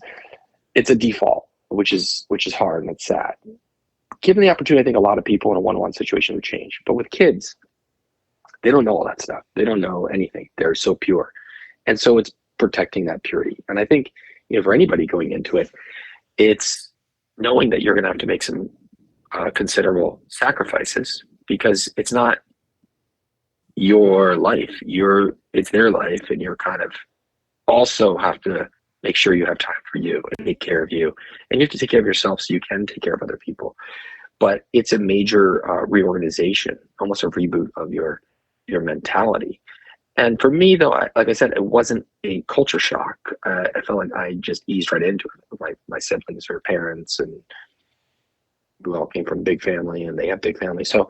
a default, which is hard, and it's sad. Given the opportunity, I think a lot of people in a one-on-one situation would change. But with kids, they don't know all that stuff. They don't know anything. They're so pure. And so it's protecting that purity. And I think, you know, for anybody going into it, it's knowing that you're going to have to make some considerable sacrifices, because it's not your life. It's their life, and you're kind of also have to make sure you have time for you and take care of you. And you have to take care of yourself so you can take care of other people. But it's a major reorganization, almost a reboot of your mentality. And for me, though, like I said, it wasn't a culture shock. I felt like I just eased right into it. My siblings are parents, and we all came from a big family, and they have big families. So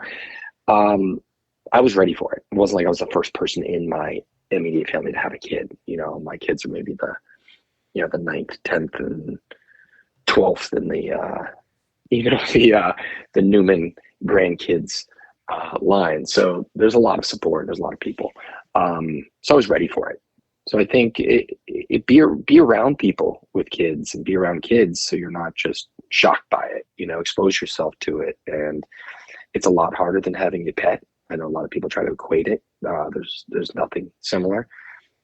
I was ready for it. It wasn't like I was the first person in my immediate family to have a kid. You know, my kids are maybe the 9th, 10th, and 12th in the Newman grandkids line. So there's a lot of support. There's a lot of people. So I was ready for it. So I think be around people with kids, and be around kids so you're not just shocked by it. You know, expose yourself to it. And it's a lot harder than having a pet. I know a lot of people try to equate it. There's nothing similar.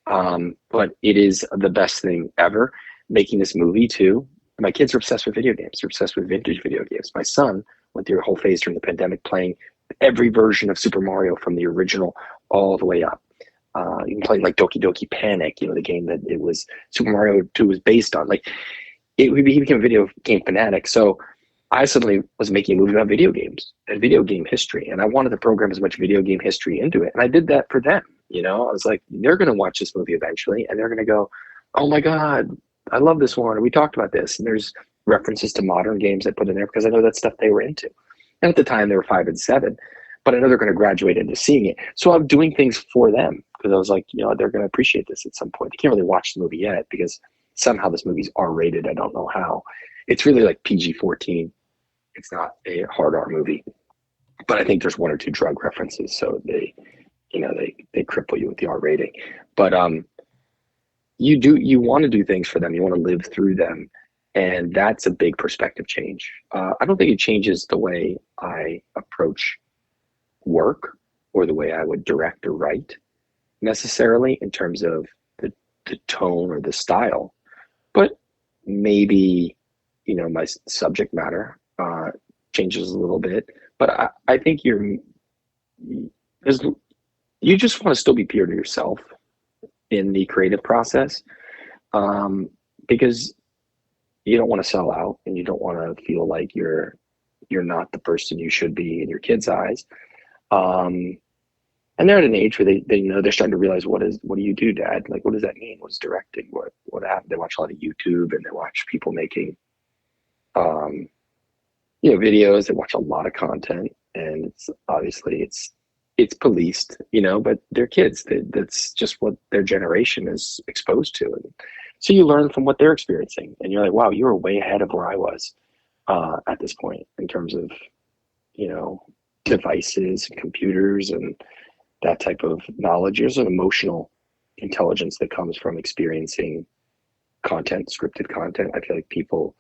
But it is the best thing ever. Making this movie too. My kids are obsessed with video games. They're obsessed with vintage video games. My son went through a whole phase during the pandemic playing every version of Super Mario from the original all the way up. Even playing like Doki Doki Panic, you know, the game that it was Super Mario 2 was based on. Like, he became a video game fanatic. So I suddenly was making a movie about video games and video game history, and I wanted to program as much video game history into it. And I did that for them. You know, I was like, they're going to watch this movie eventually, and they're going to go, oh my God, I love this one. We talked about this. And there's references to modern games I put in there because I know that's stuff they were into. And at the time, they were 5 and 7. But I know they're going to graduate into seeing it. So I'm doing things for them because I was like, you know, they're going to appreciate this at some point. They can't really watch the movie yet because somehow this movie's R-rated. I don't know how. It's really like PG-14. It's not a hard R movie. But I think there's 1 or 2 drug references. So they cripple you with the R rating. But you want to do things for them. You want to live through them. And that's a big perspective change. I don't think it changes the way I approach work or the way I would direct or write necessarily in terms of the tone or the style. but maybe, my subject matter changes a little bit. But I think you just want to still be pure to yourself in the creative process, because you don't want to sell out, and you don't want to feel like you're not the person you should be in your kids' eyes. And they're at an age where they know, they're starting to realize, what do you do, Dad? Like, what does that mean? What's directing? What happened? They watch a lot of YouTube, and they watch people making, videos. They watch a lot of content, and it's obviously it's policed, but they're kids. That's just what their generation is exposed to. And so you learn from what they're experiencing, and you're like, wow, you were way ahead of where I was at this point in terms of, devices and computers and that type of knowledge. There's an emotional intelligence that comes from experiencing content, scripted content. I feel like people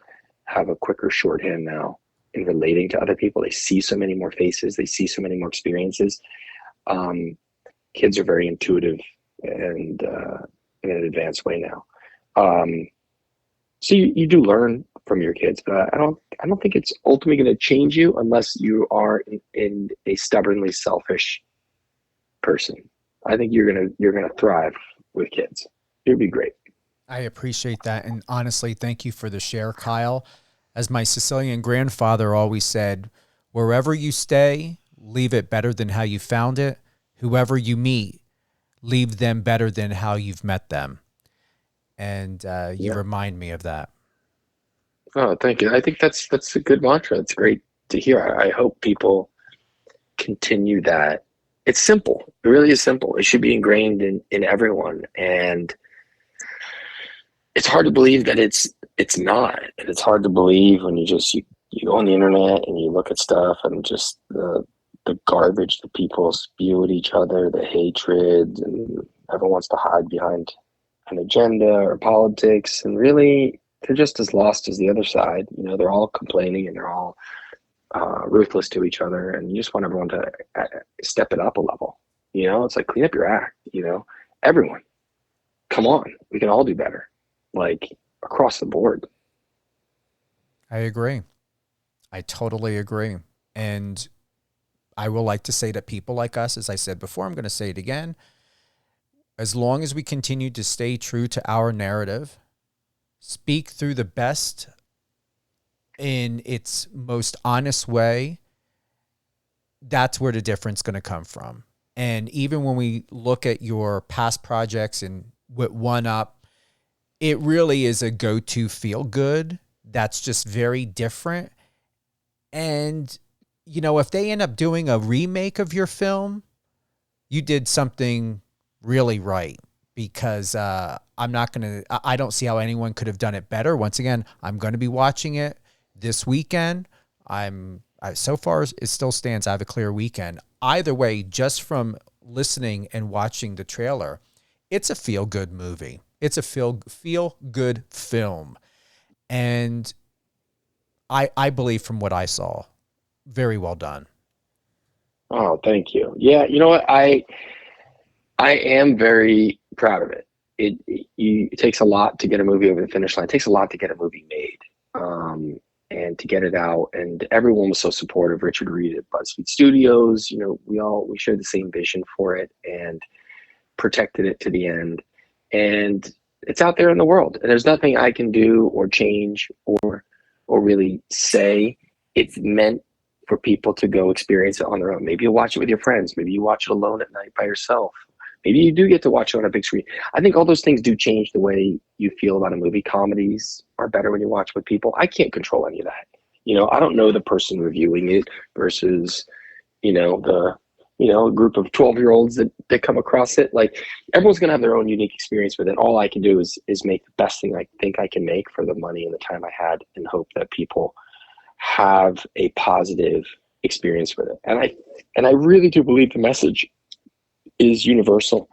have a quicker shorthand now in relating to other people. They see so many more faces. They see so many more experiences. Kids are very intuitive and in an advanced way now. So you do learn from your kids, but I don't think it's ultimately going to change you unless you are in a stubbornly selfish person. I think you're gonna thrive with kids. It'd be great. I appreciate that, and honestly, thank you for the share, Kyle. As my Sicilian grandfather always said, wherever you stay, leave it better than how you found it. Whoever you meet, leave them better than how you've met them. And you remind me of that. Oh, thank you. I think that's a good mantra. It's great to hear. I hope people continue that. It's simple. It really is simple. It should be ingrained in everyone. And it's hard to believe that it's not. And it's hard to believe when you go on the internet and you look at stuff and just the garbage that people spew at each other, the hatred, and everyone wants to hide behind an agenda or politics. And really, they're just as lost as the other side. They're all complaining and they're all ruthless to each other, and you just want everyone to step it up a level. It's like, clean up your act. Everyone, come on, we can all do better, like across the board. I agree. I totally agree. And I will like to say that people like us, as I said before, I'm going to say it again, as long as we continue to stay true to our narrative, speak through the best in its most honest way, that's where the difference is going to come from. And even when we look at your past projects and with One Up, it really is a go-to feel good. That's just very different. And, if they end up doing a remake of your film, you did something really right, because I don't see how anyone could have done it better. Once again, I'm going to be watching it this weekend. So far it still stands. I have a clear weekend. Either way, just from listening and watching the trailer, it's a feel-good movie. It's a feel-good film. And I believe from what I saw, very well done. Oh, thank you. Yeah, you know what? I am very proud of it. It takes a lot to get a movie over the finish line. It takes a lot to get a movie made. And to get it out, and everyone was so supportive. Richard Reed at BuzzFeed Studios, we shared the same vision for it and protected it to the end. And it's out there in the world, and there's nothing I can do or change or really say. It's meant for people to go experience it on their own. Maybe you'll watch it with your friends. Maybe you watch it alone at night by yourself. Maybe you do get to watch it on a big screen. I think all those things do change the way you feel about a movie. Comedies are better when you watch with people. I can't control any of that. I don't know the person reviewing it versus, a group of 12-year-olds that come across it. Like, everyone's going to have their own unique experience with it. All I can do is make the best thing I think I can make for the money and the time I had, and hope that people have a positive experience with it. And I really do believe the message is universal,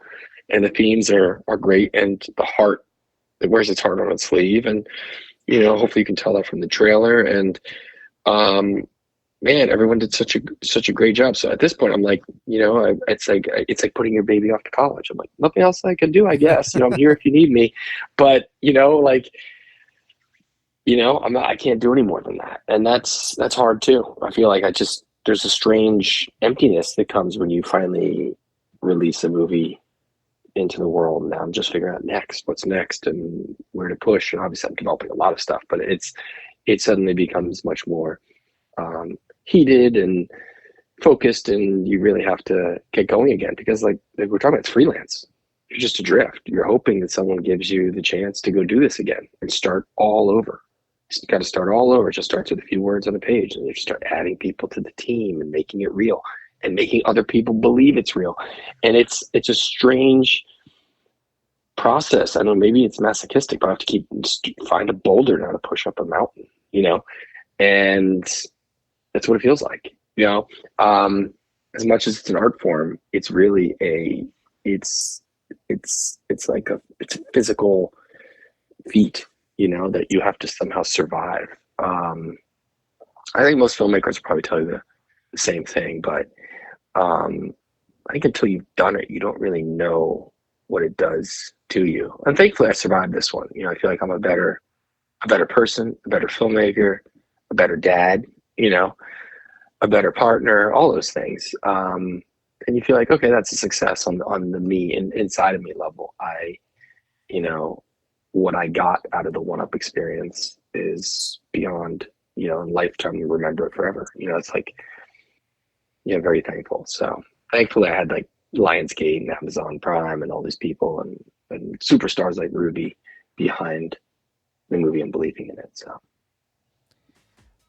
and the themes are great, and the heart, it wears its heart on its sleeve. And hopefully you can tell that from the trailer. And man, everyone did such a great job. So at this point, I'm like, it's like putting your baby off to college. I'm like, nothing else I can do, I guess. I'm here if you need me. But I can't do any more than that. And that's hard too. I feel like there's a strange emptiness that comes when you finally release a movie into the world. And now I'm just figuring out what's next and where to push. And obviously I'm developing a lot of stuff, but it suddenly becomes much more heated and focused, and you really have to get going again because like we're talking about, it's freelance. You're just adrift. You're hoping that someone gives you the chance to go do this again and start all over. You got to start all over. It just starts with a few words on a page, and you start adding people to the team and making it real and making other people believe it's real. And it's a strange process. I don't know, maybe it's masochistic, but I have to find a boulder now to push up a mountain, and that's what it feels like, as much as it's an art form, it's really it's like a physical feat, that you have to somehow survive. I think most filmmakers will probably tell you the same thing, but I think until you've done it, you don't really know what it does to you. And thankfully I survived this one. I feel like I'm a better person, a better filmmaker, a better dad, a better partner, all those things. And you feel like, okay, that's a success on the me and inside of me level. What I got out of the one-up experience is beyond, lifetime, you remember it forever. It's like, very thankful. So thankfully I had like Lionsgate and Amazon Prime and all these people and superstars like Ruby behind the movie and believing in it. So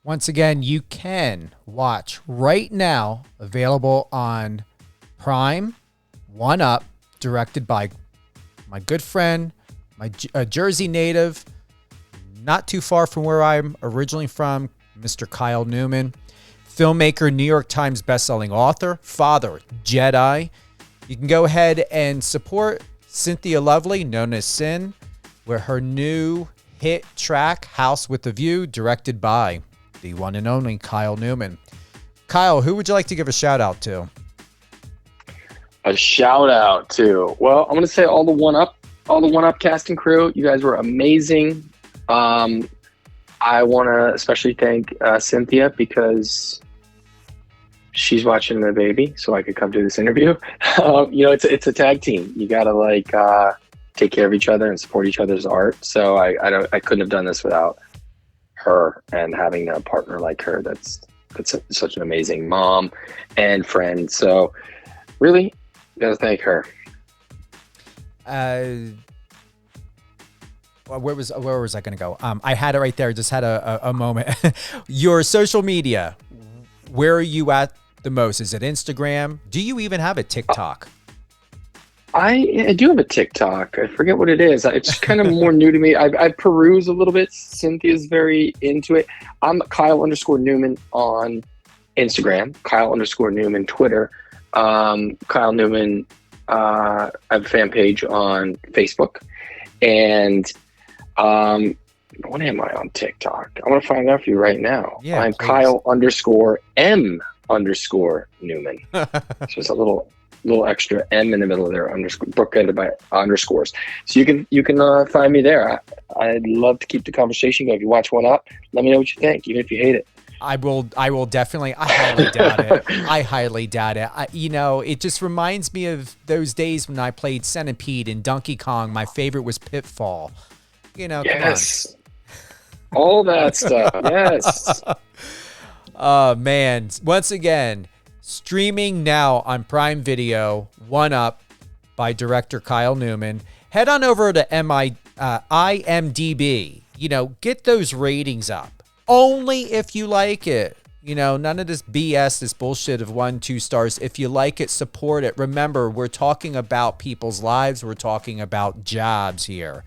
once again, you can watch right now, available on Prime, One Up, directed by my good friend, a Jersey native, not too far from where I'm originally from, Mr. Kyle Newman. Filmmaker, New York Times bestselling author, father, Jedi. You can go ahead and support Cynthia Lovely, known as Sin, with her new hit track, House with a View, directed by the one and only Kyle Newman. Kyle, who would you like to give a shout out to? A shout out to, well, I'm going to say all the One Up cast and crew. You guys were amazing. I want to especially thank Cynthia because she's watching the baby, so I could come do this interview. It's a tag team. You gotta take care of each other and support each other's art. So I couldn't have done this without her, and having a partner like her that's such an amazing mom and friend. So really, gotta thank her. Where was I going to go? I had it right there. Just had a moment. Your social media, where are you at the most? Is it Instagram? Do you even have a TikTok? I do have a TikTok. I forget what it is. It's kind of more new to me. I peruse a little bit. Cynthia's very into it. I'm Kyle_Newman on Instagram, Kyle_Newman Twitter, Kyle Newman. I have a fan page on Facebook, and what am I on TikTok? I want to find out for you right now. Yeah, I'm please. Kyle_M_Newman. So it's a little extra M in the middle of there, bookended by underscores. So you can find me there. I'd love to keep the conversation going. If you watch One Up, let me know what you think, even if you hate it. I will definitely. I highly doubt it. I highly doubt it. It just reminds me of those days when I played Centipede and Donkey Kong. My favorite was Pitfall. Yes. Come on. All that stuff. Yes. Oh, man. Once again, streaming now on Prime Video, One Up by director Kyle Newman. Head on over to IMDb. Get those ratings up. Only if you like it. None of this BS, this bullshit of 1-2 stars. If you like it, support it. Remember, we're talking about people's lives. We're talking about jobs here.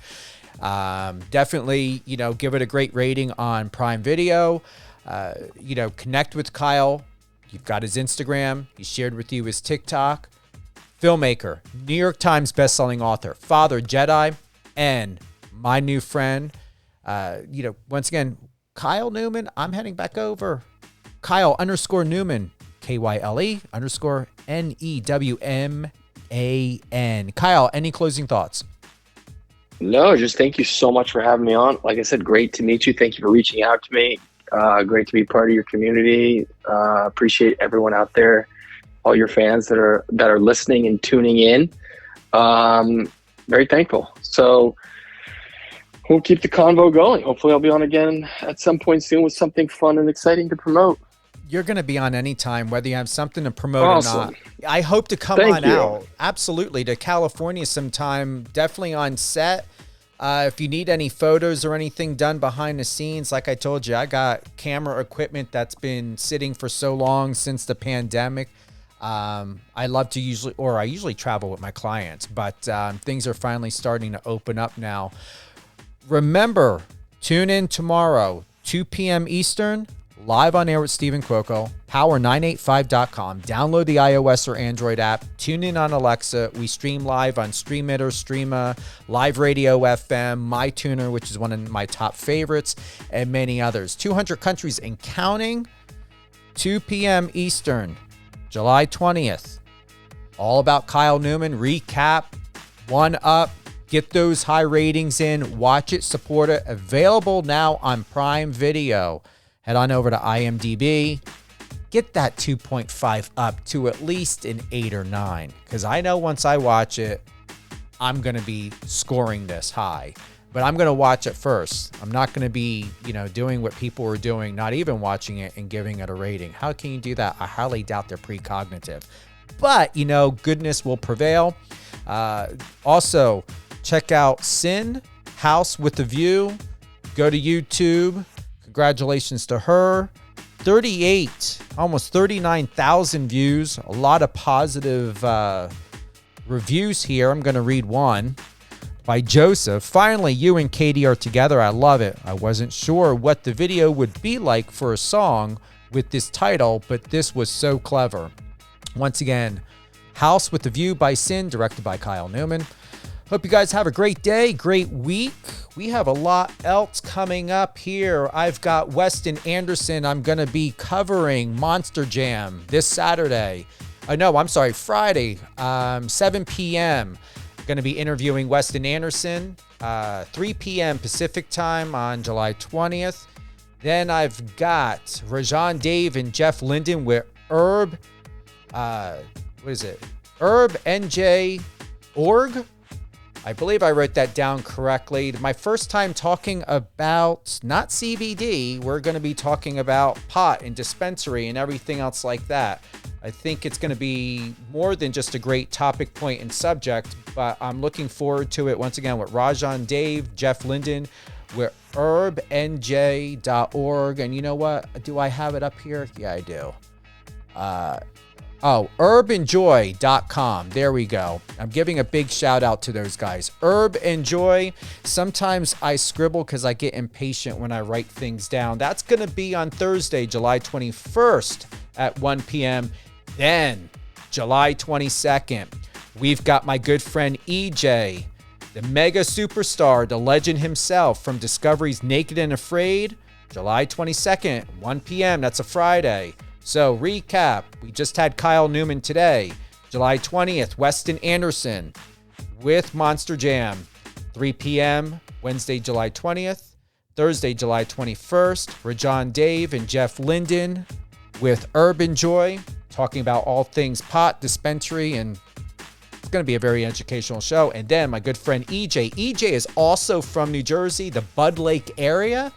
Definitely, give it a great rating on Prime Video. Connect with Kyle. You've got his Instagram. He shared with you his TikTok. Filmmaker, New York Times bestselling author, father, Jedi, and my new friend. Once again, Kyle Newman, I'm heading back over. Kyle_Newman, KYLE_NEWMAN. Kyle, any closing thoughts? No, just thank you so much for having me on. Like I said, great to meet you. Thank you for reaching out to me. Great to be part of your community. Appreciate everyone out there, all your fans that are listening and tuning in. Very thankful. So we'll keep the convo going. Hopefully I'll be on again at some point soon with something fun and exciting to promote. You're going to be on anytime, whether you have something to promote Awesome. or not. I hope to come Thank on you. out. Absolutely. To California sometime. Definitely on set. If you need any photos or anything done behind the scenes, like I told you, I got camera equipment that's been sitting for so long since the pandemic. I usually travel with my clients, but things are finally starting to open up now. Remember, tune in tomorrow, 2 p.m. Eastern, live on air with Steven Cuoco, power985.com. Download the iOS or Android app. Tune in on Alexa. We stream live on Streamitter, Streama, Live Radio FM, MyTuner, which is one of my top favorites, and many others. 200 countries and counting. 2 p.m. Eastern, July 20th. All about Kyle Newman. Recap. One up. Get those high ratings in. Watch it. Support it. Available now on Prime Video. Head on over to IMDb. Get that 2.5 up to at least an 8 or 9. Because I know once I watch it, I'm going to be scoring this high. But I'm going to watch it first. I'm not going to be, doing what people are doing, not even watching it and giving it a rating. How can you do that? I highly doubt they're precognitive. But, goodness will prevail. Also, check out Sin, House with the View. Go to YouTube. Congratulations to her. 38, almost 39,000 views. A lot of positive reviews here. I'm going to read one by Joseph. Finally, you and Katy are together. I love it. I wasn't sure what the video would be like for a song with this title, but this was so clever. Once again, House with the View by Sin, directed by Kyle Newman. Hope you guys have a great day, great week. We have a lot else coming up here. I've got Weston Anderson. I'm going to be covering Monster Jam this Saturday. Friday, 7 p.m. Going to be interviewing Weston Anderson, 3 p.m. Pacific time on July 20th. Then I've got Rajan Dave and Jeff Linden with Herb NJ Org. I believe I wrote that down correctly. My first time talking about not CBD. We're going to be talking about pot and dispensary and everything else like that. I think it's going to be more than just a great topic, point, and subject, but I'm looking forward to it once again with Rajan Dave, Jeff Linden, with herbnj.org. And you know what? Do I have it up here? Yeah, I do. Herbnjoy.com. There we go. I'm giving a big shout out to those guys. Herb and Joy. Sometimes I scribble because I get impatient when I write things down. That's going to be on Thursday, July 21st at 1 p.m. Then, July 22nd, we've got my good friend EJ, the mega superstar, the legend himself from Discovery's Naked and Afraid. July 22nd, 1 p.m. That's a Friday. So, recap, we just had Kyle Newman today. July 20th, Weston Anderson with Monster Jam. 3 p.m., Wednesday, July 20th. Thursday, July 21st, Rajan Dave and Jeff Linden with Urban Joy, talking about all things pot, dispensary, and it's going to be a very educational show. And then my good friend EJ. EJ is also from New Jersey, the Bud Lake area.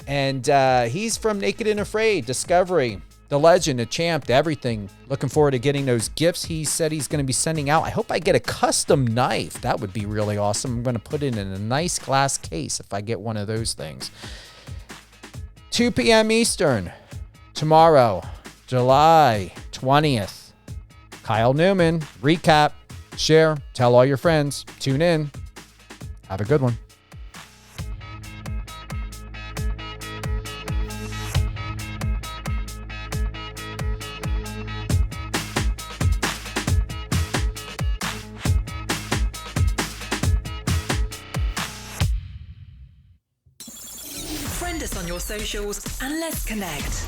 And he's from Naked and Afraid, Discovery. The legend, the champ, the everything. Looking forward to getting those gifts he said he's going to be sending out. I hope I get a custom knife. That would be really awesome. I'm going to put it in a nice glass case if I get one of those things. 2 p.m. Eastern. Tomorrow, July 20th. Kyle Newman. Recap. Share. Tell all your friends. Tune in. Have a good one. Friend us on your socials and let's connect.